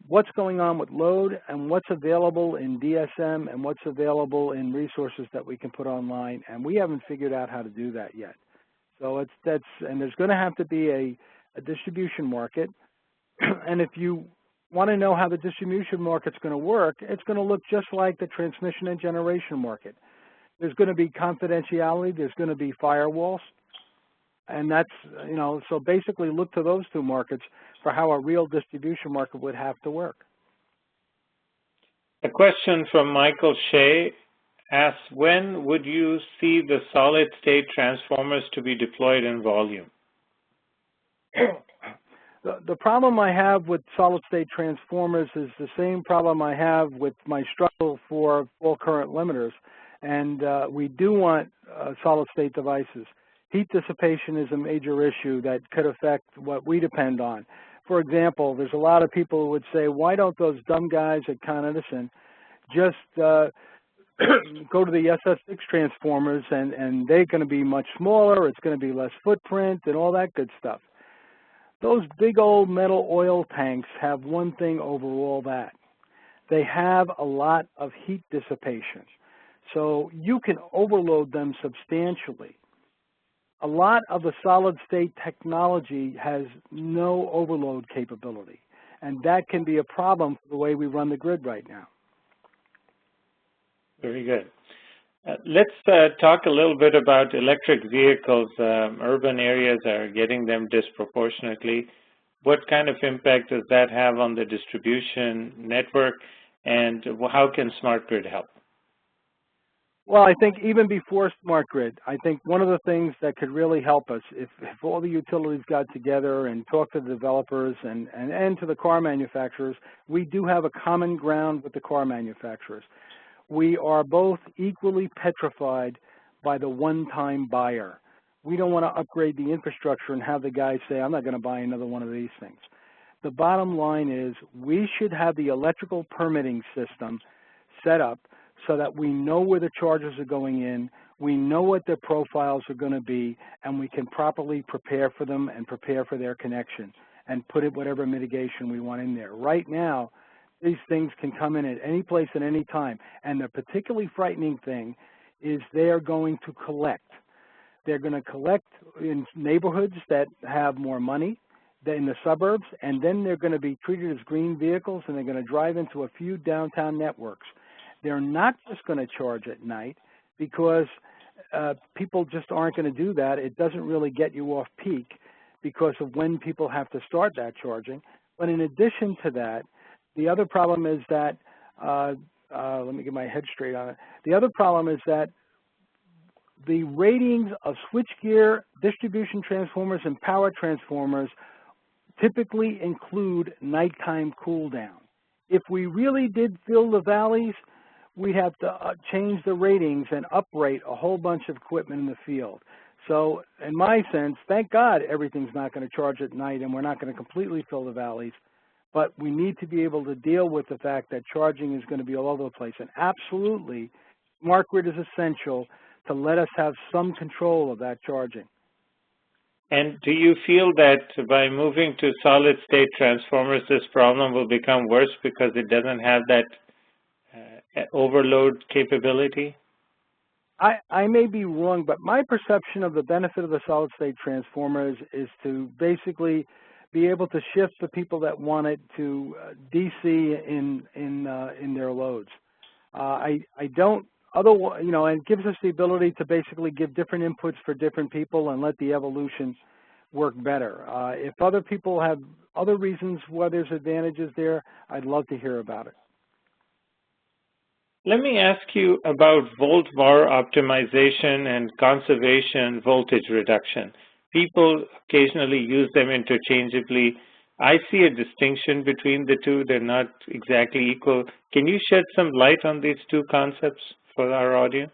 what's going on with load and what's available in DSM and what's available in resources that we can put online, and we haven't figured out how to do that yet. So and there's going to have to be a distribution market, and if you want to know how the distribution market's going to work, it's going to look just like the transmission and generation market. There's going to be confidentiality, there's going to be firewalls, and that's, so basically look to those two markets for how a real distribution market would have to work. A question from Michael Shea asks, when would you see the solid-state transformers to be deployed in volume? The problem I have with solid-state transformers is the same problem I have with my struggle for full current limiters, and we do want solid-state devices. Heat dissipation is a major issue that could affect what we depend on. For example, there's a lot of people who would say, why don't those dumb guys at Con Edison just go to the SS6 transformers and they're going to be much smaller, it's going to be less footprint and all that good stuff. Those big old metal oil tanks have one thing over all that. They have a lot of heat dissipation. So you can overload them substantially. A lot of the solid-state technology has no overload capability, and that can be a problem for the way we run the grid right now. Very good. Let's talk a little bit about electric vehicles. Urban areas are getting them disproportionately. What kind of impact does that have on the distribution network, and how can smart grid help? Well, I think even before smart grid, I think one of the things that could really help us, if all the utilities got together and talked to the developers and to the car manufacturers, we do have a common ground with the car manufacturers. We are both equally petrified by the one-time buyer. We don't want to upgrade the infrastructure and have the guy say, I'm not going to buy another one of these things. The bottom line is we should have the electrical permitting system set up so that we know where the chargers are going in, we know what their profiles are going to be, and we can properly prepare for them and prepare for their connection and put it whatever mitigation we want in there. Right now, these things can come in at any place at any time, and the particularly frightening thing is they are going to collect. They're going to collect in neighborhoods that have more money in the suburbs, and then they're going to be treated as green vehicles, and they're going to drive into a few downtown networks. They're not just going to charge at night because people just aren't going to do that. It doesn't really get you off peak because of when people have to start that charging. But in addition to that, the other problem is that, let me get my head straight on it. The other problem is that the ratings of switchgear, distribution transformers, and power transformers typically include nighttime cool down. If we really did fill the valleys, we'd have to change the ratings and uprate a whole bunch of equipment in the field. So in my sense, thank God everything's not going to charge at night and we're not going to completely fill the valleys, but we need to be able to deal with the fact that charging is going to be all over the place. And absolutely, smart grid is essential to let us have some control of that charging. And do you feel that by moving to solid-state transformers, this problem will become worse because it doesn't have that overload capability? I may be wrong, but my perception of the benefit of the solid-state transformers is to basically be able to shift the people that want it to DC in their loads. I don't. Otherwise, you know, and it gives us the ability to basically give different inputs for different people and let the evolution work better. If other people have other reasons why there's advantages there, I'd love to hear about it. Let me ask you about volt-var optimization and conservation voltage reduction. People occasionally use them interchangeably. I see a distinction between the two. They're not exactly equal. Can you shed some light on these two concepts for our audience?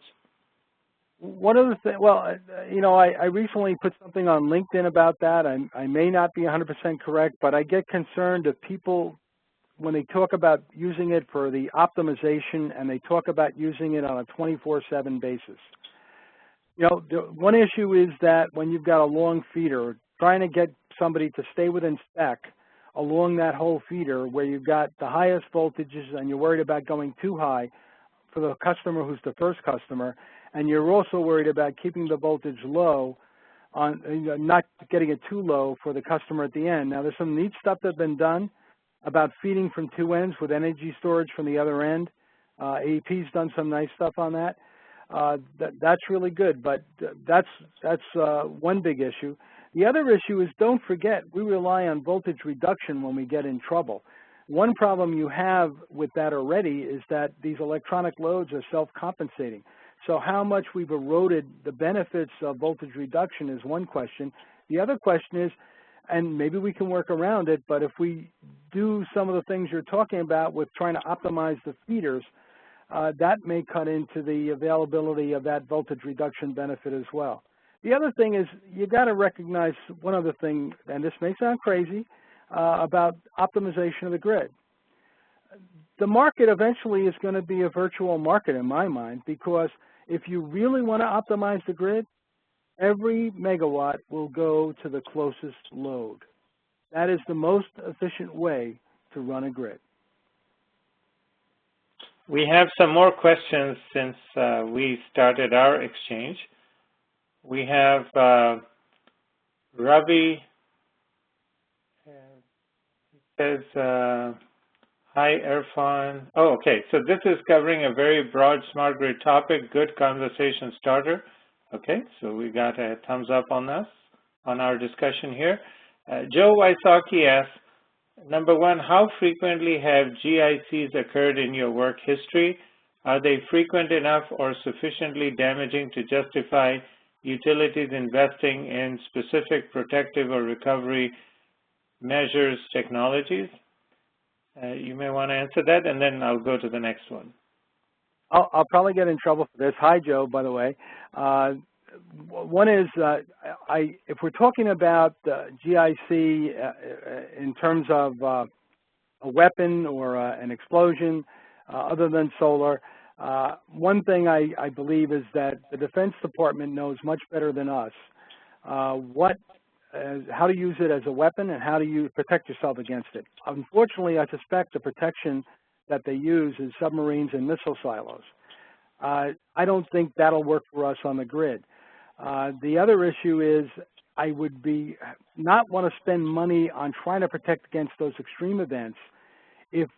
One of the things, well, you know, I recently put something on LinkedIn about that. I may not be 100% correct, but I get concerned if people, when they talk about using it for the optimization and they talk about using it on a 24/7 basis. You know, one issue is that when you've got a long feeder, trying to get somebody to stay within spec along that whole feeder where you've got the highest voltages and you're worried about going too high for the customer who's the first customer, and you're also worried about keeping the voltage low, on not getting it too low for the customer at the end. Now, there's some neat stuff that's been done about feeding from two ends with energy storage from the other end. AEP's done some nice stuff on that. That's really good, but that's one big issue. The other issue is, don't forget, we rely on voltage reduction when we get in trouble. One problem you have with that already is that these electronic loads are self-compensating. So how much we've eroded the benefits of voltage reduction is one question. The other question is, and maybe we can work around it, but if we do some of the things you're talking about with trying to optimize the feeders, that may cut into the availability of that voltage reduction benefit as well. The other thing is you got to recognize one other thing, and this may sound crazy, about optimization of the grid. The market eventually is going to be a virtual market in my mind, because if you really want to optimize the grid, every megawatt will go to the closest load. That is the most efficient way to run a grid. We have some more questions since we started our exchange. We have Ravi says, hi, Irfan. Oh, okay. So this is covering a very broad smart grid topic. Good conversation starter. Okay, so we got a thumbs up on us, on our discussion here. Joe Wysocki asks, number one, how frequently have GICs occurred in your work history? Are they frequent enough or sufficiently damaging to justify utilities investing in specific protective or recovery measures technologies? You may want to answer that, and then I'll go to the next one. I'll probably get in trouble for this. Hi, Joe, by the way. One is, if we're talking about GIC in terms of a weapon or an explosion other than solar, one thing I believe is that the Defense Department knows much better than us how to use it as a weapon and how to protect yourself against it. Unfortunately, I suspect the protection that they use is submarines and missile silos. I don't think that'll work for us on the grid. The other issue is I would not want to spend money on trying to protect against those extreme events if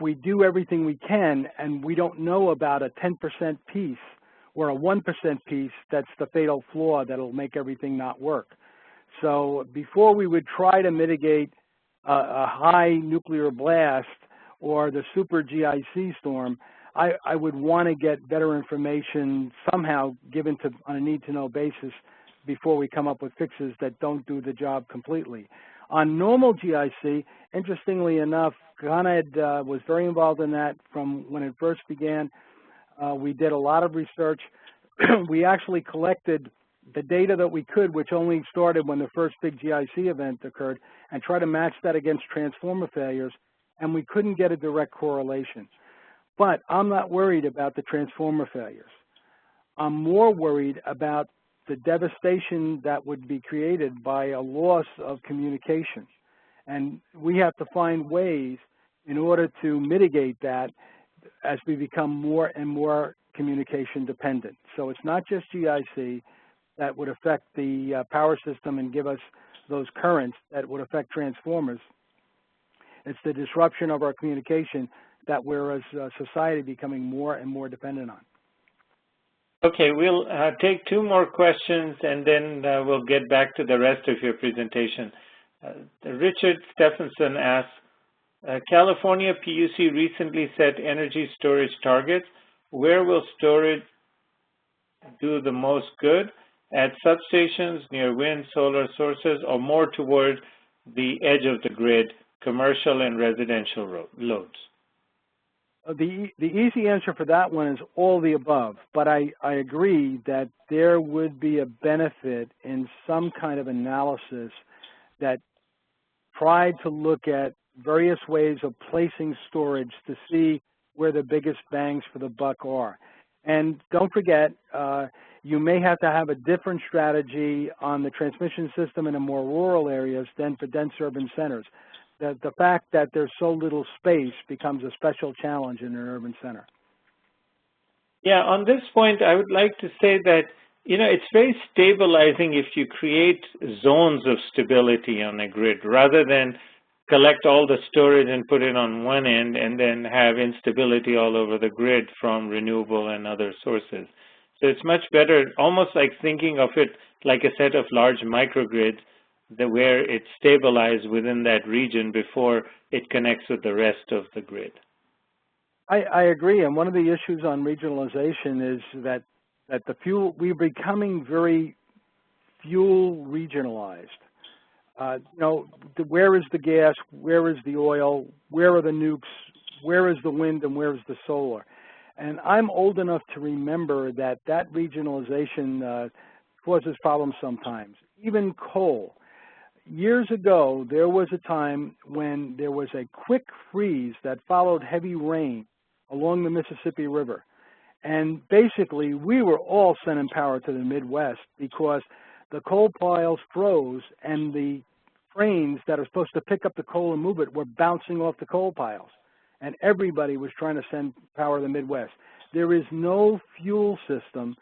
we do everything we can and we don't know about a 10% piece or a 1% piece that's the fatal flaw that'll make everything not work. So before we would try to mitigate a high nuclear blast or the super GIC storm, I would want to get better information somehow given on a need-to-know basis before we come up with fixes that don't do the job completely. On normal GIC, interestingly enough, Con Ed was very involved in that from when it first began. We did a lot of research. We actually collected the data that we could, which only started when the first big GIC event occurred, and try to match that against transformer failures, and we couldn't get a direct correlation. But I'm not worried about the transformer failures. I'm more worried about the devastation that would be created by a loss of communication. And we have to find ways in order to mitigate that as we become more and more communication dependent. So it's not just GIC that would affect the power system and give us those currents that would affect transformers. It's the disruption of our communication that we're as a society becoming more and more dependent on. Okay, we'll take two more questions and then we'll get back to the rest of your presentation. Richard Stephenson asks, California PUC recently set energy storage targets. Where will storage do the most good? At substations, near wind, solar sources, or more toward the edge of the grid, commercial and residential loads? The easy answer for that one is all the above, but I agree that there would be a benefit in some kind of analysis that tried to look at various ways of placing storage to see where the biggest bangs for the buck are. And don't forget, you may have to have a different strategy on the transmission system in the more rural areas than for dense urban centers. The fact that there's so little space becomes a special challenge in an urban center. Yeah, on this point, I would like to say that, it's very stabilizing if you create zones of stability on a grid rather than collect all the storage and put it on one end and then have instability all over the grid from renewable and other sources. So it's much better, almost like thinking of it like a set of large microgrids where it's stabilized within that region before it connects with the rest of the grid. I agree, and one of the issues on regionalization is that the fuel, we're becoming very fuel regionalized. You know, where is the gas, where is the oil, where are the nukes, where is the wind, and where is the solar? And I'm old enough to remember that regionalization causes problems sometimes. Even coal. Years ago, there was a time when there was a quick freeze that followed heavy rain along the Mississippi River. And basically, we were all sending power to the Midwest because the coal piles froze and the trains that are supposed to pick up the coal and move it were bouncing off the coal piles. And everybody was trying to send power to the Midwest. There is no fuel system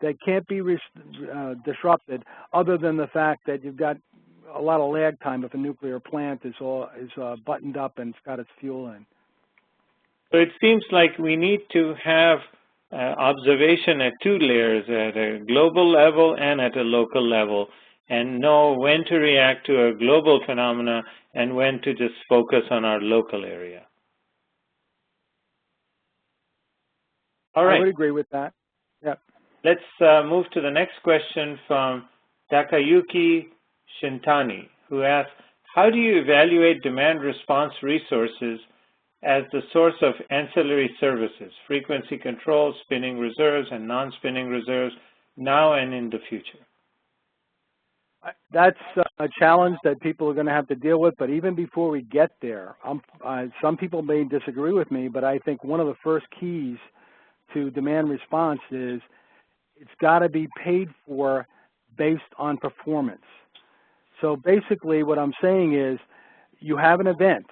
that can't be disrupted other than the fact that you've got a lot of lag time if a nuclear plant is buttoned up and it's got its fuel in. So it seems like we need to have observation at two layers, at a global level and at a local level, and know when to react to a global phenomena and when to just focus on our local area. All right. I would agree with that. Yep. Let's move to the next question from Takayuki Shintani, who asks, how do you evaluate demand response resources as the source of ancillary services, frequency control, spinning reserves, and non-spinning reserves, now and in the future? That's a challenge that people are going to have to deal with, but even before we get there, some people may disagree with me, but I think one of the first keys to demand response is it's got to be paid for based on performance. So basically what I'm saying is you have an event,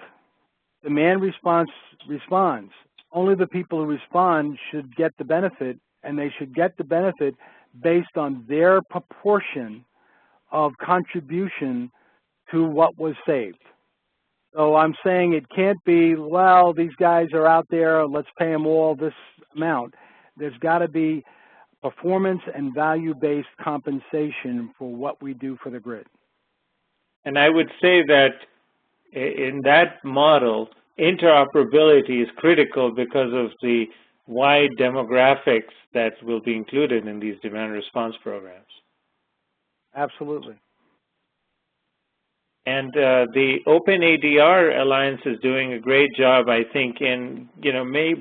demand response responds. Only the people who respond should get the benefit, and they should get the benefit based on their proportion of contribution to what was saved. So I'm saying it can't be, well, these guys are out there, let's pay them all this amount. There's got to be performance and value-based compensation for what we do for the grid. And I would say that in that model, interoperability is critical because of the wide demographics that will be included in these demand response programs. Absolutely. And the OpenADR Alliance is doing a great job, I think, in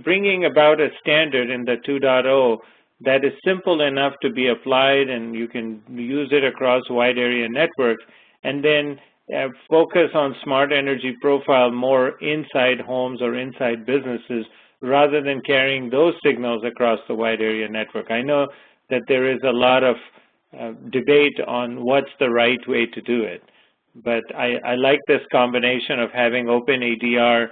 bringing about a standard in the 2.0 that is simple enough to be applied, and you can use it across wide area networks, and then focus on smart energy profile more inside homes or inside businesses rather than carrying those signals across the wide area network. I know that there is a lot of debate on what's the right way to do it. But I like this combination of having OpenADR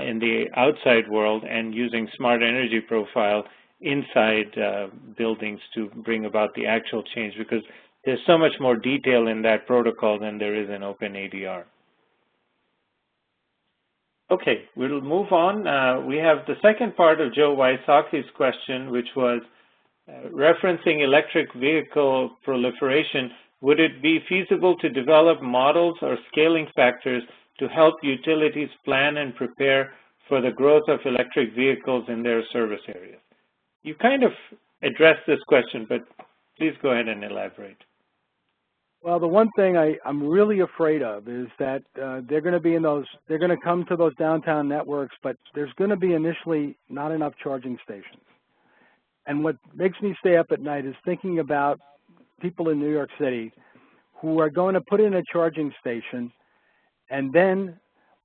in the outside world and using smart energy profile inside buildings to bring about the actual change, because there's so much more detail in that protocol than there is in OpenADR. Okay, we'll move on. We have the second part of Joe Wysocki's question, which was referencing electric vehicle proliferation. Would it be feasible to develop models or scaling factors to help utilities plan and prepare for the growth of electric vehicles in their service areas? You kind of addressed this question, but please go ahead and elaborate. Well, the one thing I'm really afraid of is that they're going to come to those downtown networks, but there's going to be initially not enough charging stations. And what makes me stay up at night is thinking about people in New York City who are going to put in a charging station and then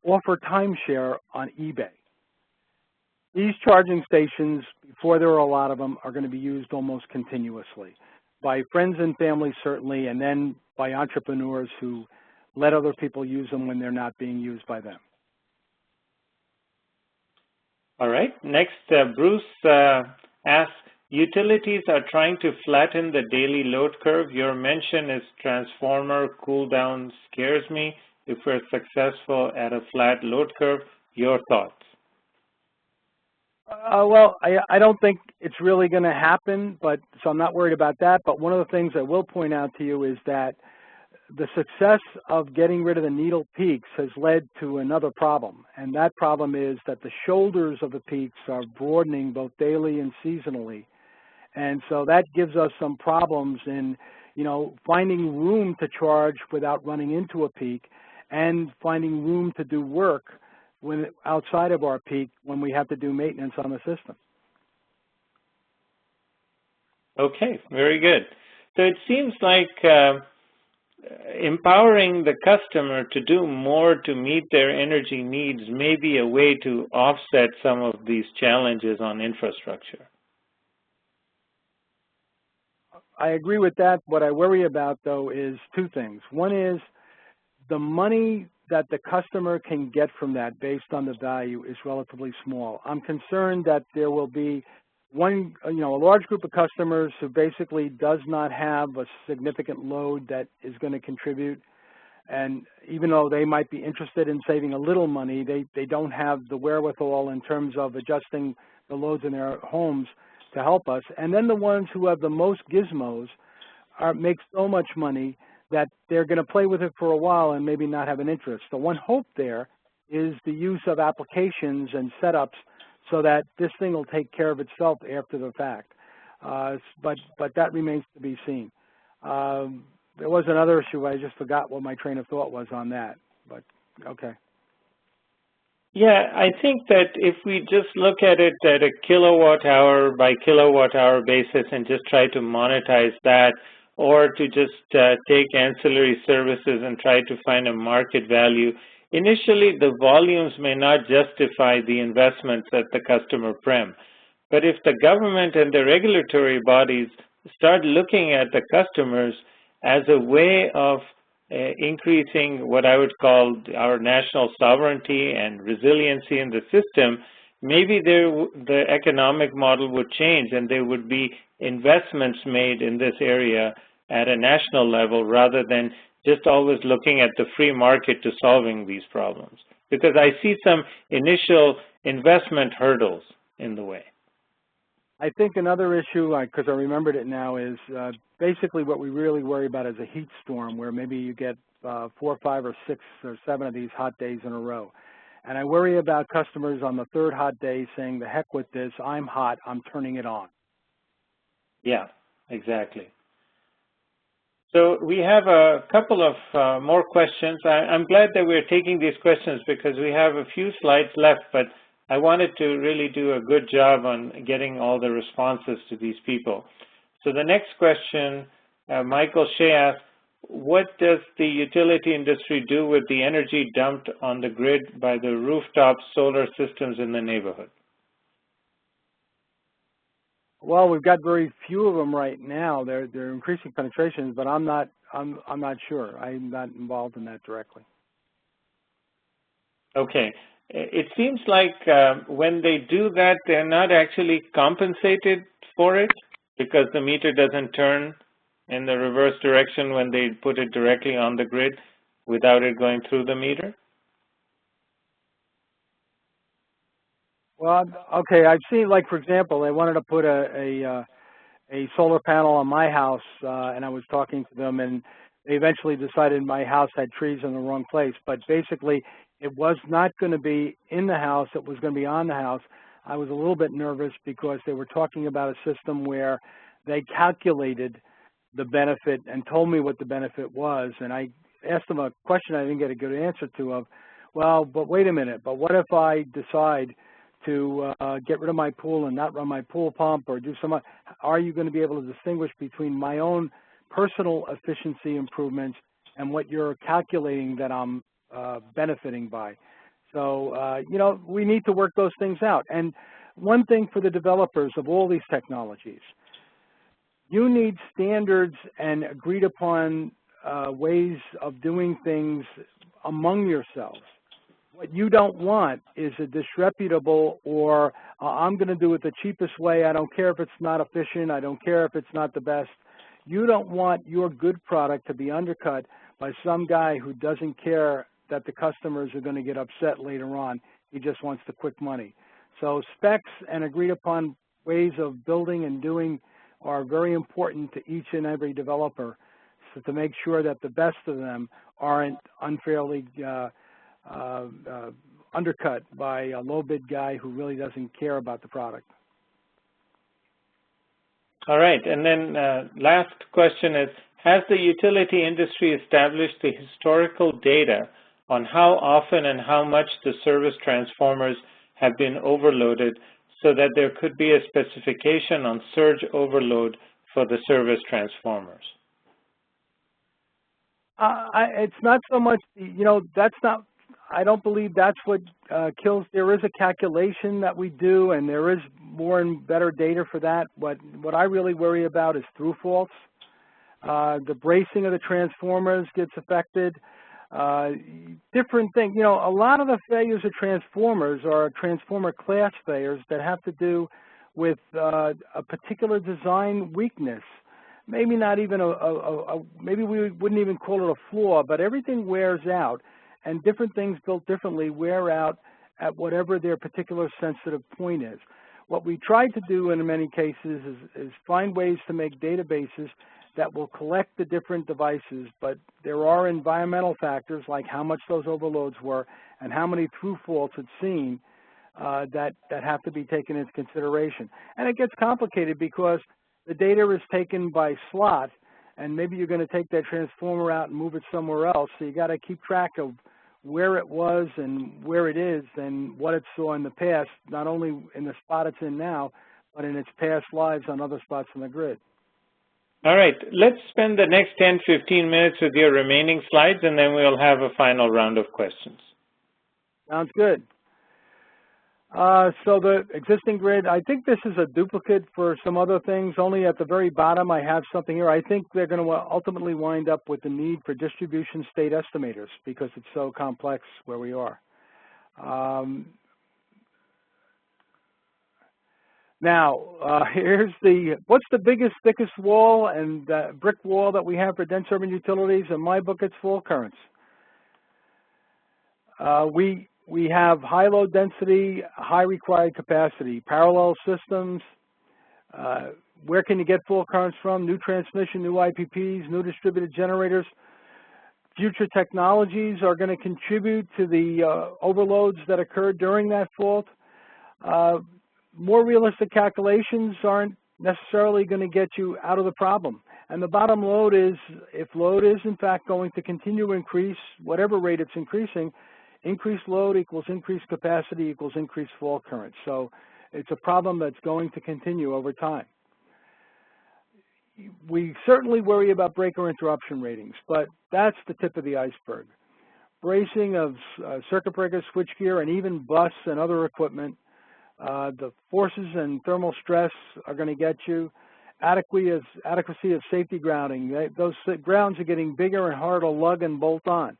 offer timeshare on eBay. These charging stations, before there are a lot of them, are going to be used almost continuously by friends and family, certainly, and then by entrepreneurs who let other people use them when they're not being used by them. All right. Next, Bruce asks, utilities are trying to flatten the daily load curve. Your mention is transformer cool down scares me. If we're successful at a flat load curve, your thoughts? Well, I don't think it's really going to happen, so I'm not worried about that. But one of the things I will point out to you is that the success of getting rid of the needle peaks has led to another problem, and that problem is that the shoulders of the peaks are broadening both daily and seasonally. And so that gives us some problems in, finding room to charge without running into a peak, and finding room to do work when outside of our peak when we have to do maintenance on the system. Okay, very good. So it seems like empowering the customer to do more to meet their energy needs may be a way to offset some of these challenges on infrastructure. I agree with that. What I worry about, though, is two things. One is the money that the customer can get from that based on the value is relatively small. I'm concerned that there will be a large group of customers who basically does not have a significant load that is going to contribute. And even though they might be interested in saving a little money, they don't have the wherewithal in terms of adjusting the loads in their homes to help us. And then the ones who have the most gizmos make so much money that they're going to play with it for a while and maybe not have an interest. So one hope there is the use of applications and setups so that this thing will take care of itself after the fact. But that remains to be seen. There was another issue. I just forgot what my train of thought was on that. But okay. Yeah, I think that if we just look at it at a kilowatt hour by kilowatt hour basis and just try to monetize that, or to just take ancillary services and try to find a market value, initially the volumes may not justify the investments at the customer prem. But if the government and the regulatory bodies start looking at the customers as a way of increasing what I would call our national sovereignty and resiliency in the system, maybe the economic model would change and there would be investments made in this area at a national level rather than just always looking at the free market to solving these problems. Because I see some initial investment hurdles in the way. I think another issue, because I remembered it now, is basically what we really worry about is a heat storm where maybe you get 4, 5, or 6 or 7 of these hot days in a row. And I worry about customers on the third hot day saying, the heck with this, I'm hot, I'm turning it on. Yeah, exactly. So we have a couple of more questions. I'm glad that we're taking these questions because we have a few slides left, but I wanted to really do a good job on getting all the responses to these people. So the next question, Michael Shea asked, what does the utility industry do with the energy dumped on the grid by the rooftop solar systems in the neighborhood? Well, we've got very few of them right now. They're increasing penetrations, but I'm not sure. I'm not involved in that directly. Okay. It seems like when they do that, they're not actually compensated for it because the meter doesn't turn in the reverse direction when they put it directly on the grid without it going through the meter? Well, okay, I've seen, like, for example, they wanted to put a solar panel on my house, and I was talking to them, and they eventually decided my house had trees in the wrong place. But basically, it was not going to be in the house. It was going to be on the house. I was a little bit nervous because they were talking about a system where they calculated the benefit and told me what the benefit was. And I asked them a question I didn't get a good answer to of, well, but wait a minute, but what if I decide to get rid of my pool and not run my pool pump or do some, are you going to be able to distinguish between my own personal efficiency improvements and what you're calculating that I'm benefiting by? So, you know, we need to work those things out. And one thing for the developers of all these technologies, you need standards and agreed upon ways of doing things among yourselves. What you don't want is a disreputable or I'm going to do it the cheapest way. I don't care if it's not efficient. I don't care if it's not the best. You don't want your good product to be undercut by some guy who doesn't care that the customers are going to get upset later on. He just wants the quick money. So specs and agreed upon ways of building and doing are very important to each and every developer is to make sure that the best of them aren't unfairly undercut by a low-bid guy who really doesn't care about the product. All right, and then last question is, has the utility industry established the historical data on how often and how much the service transformers have been overloaded so that there could be a specification on surge overload for the service transformers? It's not so much, that's not, I don't believe that's what kills. There is a calculation that we do, and there is more and better data for that. What I really worry about is through faults. The bracing of the transformers gets affected. Different things. A lot of the failures of transformers are transformer class failures that have to do with a particular design weakness. Maybe not even maybe we wouldn't even call it a flaw, but everything wears out, and different things built differently wear out at whatever their particular sensitive point is. What we try to do in many cases is find ways to make databases that will collect the different devices, but there are environmental factors like how much those overloads were and how many through faults it's seen that have to be taken into consideration. And it gets complicated because the data is taken by slot, and maybe you're going to take that transformer out and move it somewhere else, so you got to keep track of where it was and where it is and what it saw in the past, not only in the spot it's in now, but in its past lives on other spots on the grid. All right, let's spend the next 10, 15 minutes with your remaining slides, and then we'll have a final round of questions. Sounds good. So the existing grid, I think this is a duplicate for some other things. Only at the very bottom I have something here. I think they're going to ultimately wind up with the need for distribution state estimators because it's so complex where we are. Now, here's what's the biggest, thickest wall and brick wall that we have for dense urban utilities? In my book, it's fault currents. We have high load density, high required capacity, parallel systems. Where can you get fault currents from? New transmission, new IPPs, new distributed generators. Future technologies are going to contribute to the overloads that occur during that fault. More realistic calculations aren't necessarily going to get you out of the problem. And the bottom load is, if load is in fact going to continue to increase, whatever rate it's increasing, increased load equals increased capacity equals increased fault current. So it's a problem that's going to continue over time. We certainly worry about breaker interruption ratings, but that's the tip of the iceberg. Bracing of circuit breakers, switchgear, and even bus and other equipment, the forces and thermal stress are going to get you. Adequacy of safety grounding. Those grounds are getting bigger and harder to lug and bolt on.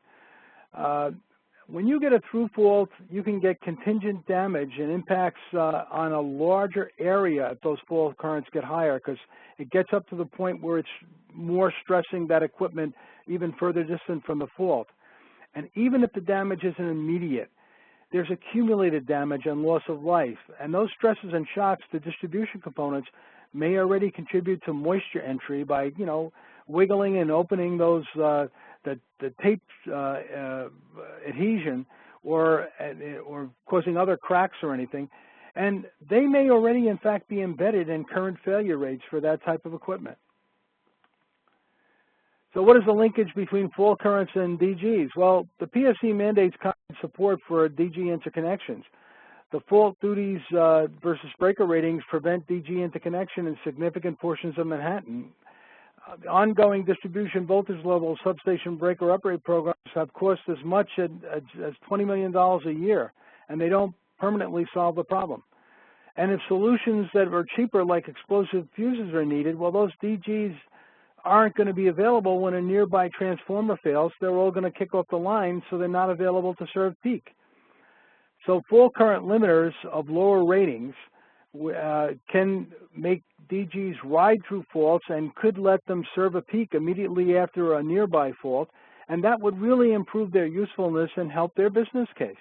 When you get a through fault, you can get contingent damage and impacts on a larger area if those fault currents get higher, because it gets up to the point where it's more stressing that equipment even further distant from the fault. And even if the damage isn't immediate, there's accumulated damage and loss of life. And those stresses and shocks to distribution components may already contribute to moisture entry by, wiggling and opening those the tape adhesion or causing other cracks or anything. And they may already, in fact, be embedded in current failure rates for that type of equipment. So what is the linkage between fault currents and DGs? Well, the PSC mandates support for DG interconnections. The fault duties versus breaker ratings prevent DG interconnection in significant portions of Manhattan. Ongoing distribution voltage level substation breaker upgrade programs have cost as much as $20 million a year, and they don't permanently solve the problem. And if solutions that are cheaper, like explosive fuses, are needed, well, those DGs aren't going to be available when a nearby transformer fails. They're all going to kick off the line, so they're not available to serve peak. So fault current limiters of lower ratings can make DGs ride through faults and could let them serve a peak immediately after a nearby fault, and that would really improve their usefulness and help their business case.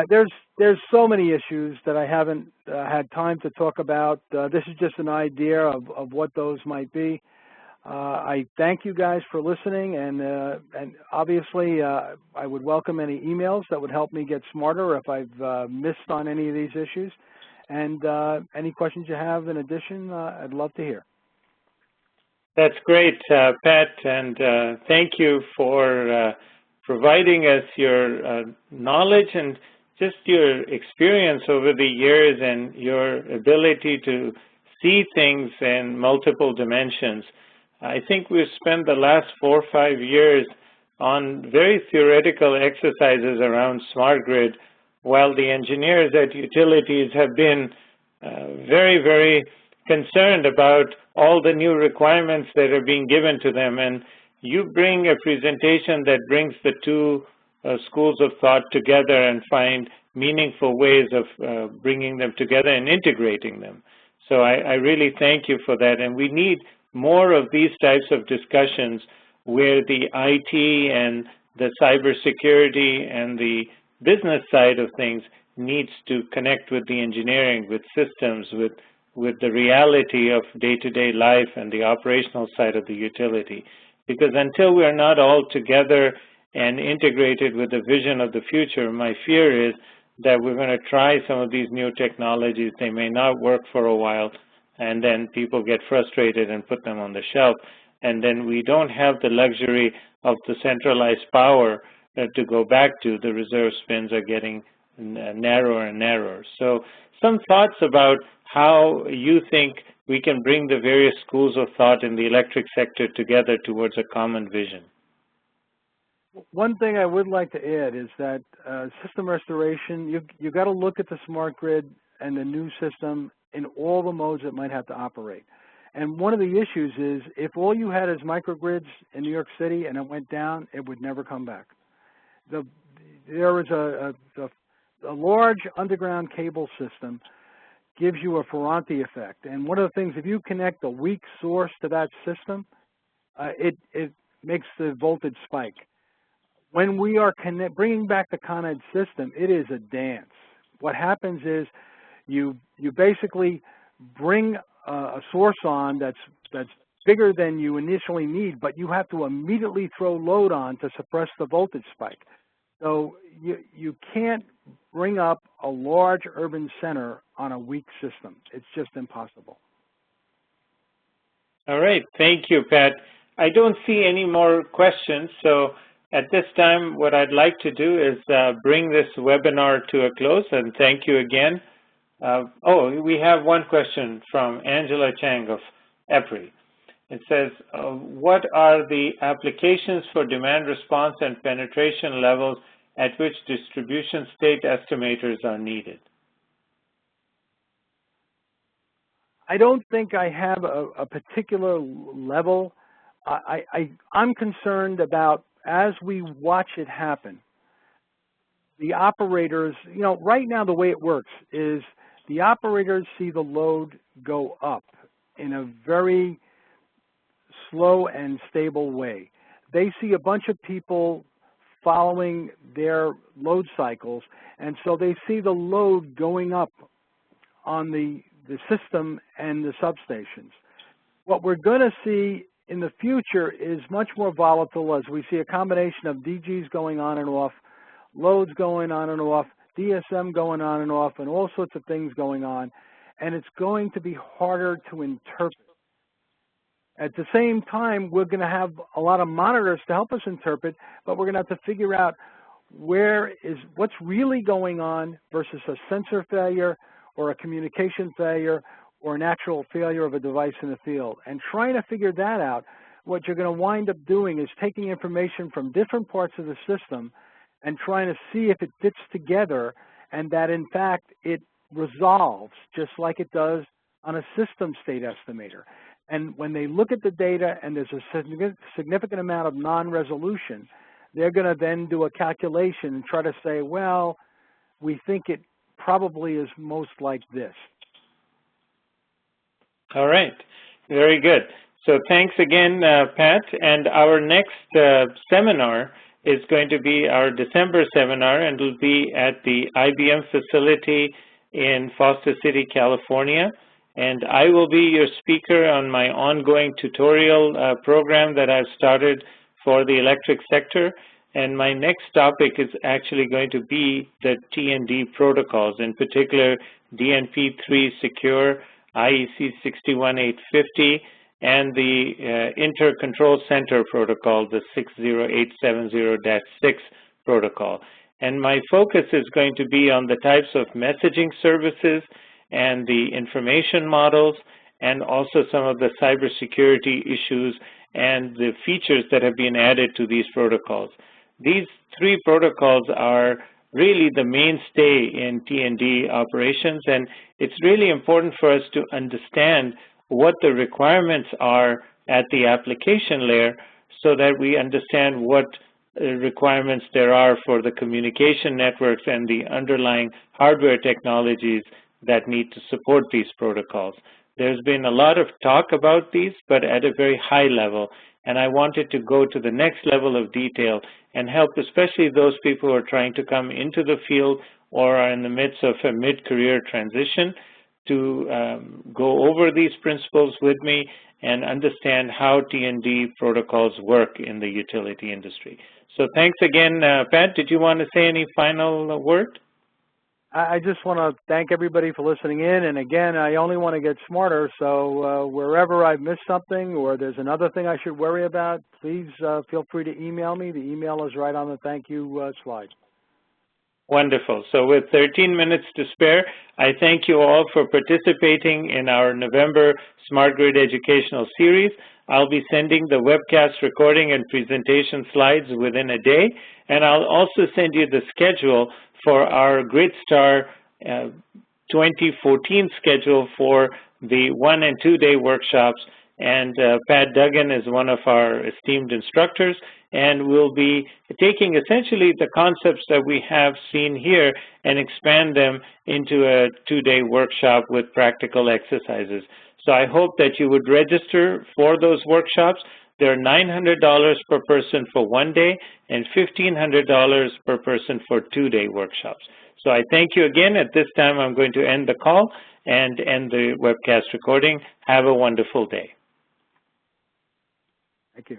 There's so many issues that I haven't had time to talk about. This is just an idea of what those might be. I thank you guys for listening, and obviously I would welcome any emails that would help me get smarter if I've missed on any of these issues. And any questions you have in addition, I'd love to hear. That's great, Pat, and thank you for providing us your knowledge and just your experience over the years and your ability to see things in multiple dimensions. I think we've spent the last 4 or 5 years on very theoretical exercises around smart grid, while the engineers at utilities have been very, very concerned about all the new requirements that are being given to them. And you bring a presentation that brings the two schools of thought together and find meaningful ways of bringing them together and integrating them. So I really thank you for that. And we need more of these types of discussions where the IT and the cybersecurity and the business side of things needs to connect with the engineering, with systems, with the reality of day-to-day life and the operational side of the utility. Because until we're not all together and integrated with the vision of the future, my fear is that we're going to try some of these new technologies. They may not work for a while, and then people get frustrated and put them on the shelf. And then we don't have the luxury of the centralized power to go back to. The reserve spins are getting narrower and narrower. So some thoughts about how you think we can bring the various schools of thought in the electric sector together towards a common vision. One thing I would like to add is that system restoration, you've got to look at the smart grid and the new system in all the modes it might have to operate. And one of the issues is if all you had is microgrids in New York City and it went down, it would never come back. There was a large underground cable system gives you a Ferranti effect. And one of the things, if you connect a weak source to that system, it makes the voltage spike. When we are bringing back the Con Ed system, it is a dance. What happens is you basically bring a source on that's bigger than you initially need, but you have to immediately throw load on to suppress the voltage spike. So you can't bring up a large urban center on a weak system. It's just impossible. All right. Thank you, Pat. I don't see any more questions. So at this time, what I'd like to do is bring this webinar to a close, and thank you again. We have one question from Angela Chang of EPRI. It says, what are the applications for demand response and penetration levels at which distribution state estimators are needed? I don't think I have a particular level. I'm concerned about, as we watch it happen, the operators, right now the way it works is the operators see the load go up in a very slow and stable way. They see a bunch of people following their load cycles, and so they see the load going up on the system and the substations. What we're going to see in the future is much more volatile as we see a combination of DGs going on and off, loads going on and off, DSM going on and off, and all sorts of things going on, and it's going to be harder to interpret. At the same time, we're going to have a lot of monitors to help us interpret, but we're going to have to figure out what's really going on versus a sensor failure or a communication failure or an actual failure of a device in the field. And trying to figure that out, what you're going to wind up doing is taking information from different parts of the system and trying to see if it fits together and that, in fact, it resolves just like it does on a system state estimator. And when they look at the data and there's a significant amount of non-resolution, they're going to then do a calculation and try to say, well, we think it probably is most like this. All right. Very good. So thanks again, Pat. And our next seminar is going to be our December seminar, and it will be at the IBM facility in Foster City, California. and I will be your speaker on my ongoing tutorial program that I've started for the electric sector. And my next topic is actually going to be the T&D protocols, in particular DNP3 Secure, IEC 61850, and the Inter-Control Center protocol, the 60870-6 protocol. And my focus is going to be on the types of messaging services and the information models, and also some of the cybersecurity issues and the features that have been added to these protocols. These three protocols are really the mainstay in T&D operations, and it's really important for us to understand what the requirements are at the application layer so that we understand what requirements there are for the communication networks and the underlying hardware technologies that need to support these protocols. There's been a lot of talk about these, but at a very high level, and I wanted to go to the next level of detail and help especially those people who are trying to come into the field or are in the midst of a mid-career transition to go over these principles with me and understand how T&D protocols work in the utility industry. So thanks again. Pat, did you want to say any final word? I just want to thank everybody for listening in. And again, I only want to get smarter. So wherever I've missed something or there's another thing I should worry about, please feel free to email me. The email is right on the thank you slide. Wonderful. So with 13 minutes to spare, I thank you all for participating in our November Smart Grid Educational Series. I'll be sending the webcast recording and presentation slides within a day, and I'll also send you the schedule for our GridStar 2014 schedule for the 1- and 2-day workshops. And Pat Duggan is one of our esteemed instructors, and we'll be taking essentially the concepts that we have seen here and expand them into a 2-day workshop with practical exercises. So I hope that you would register for those workshops. They're $900 per person for 1 day and $1,500 per person for 2-day workshops. So I thank you again. At this time, I'm going to end the call and end the webcast recording. Have a wonderful day. Thank you.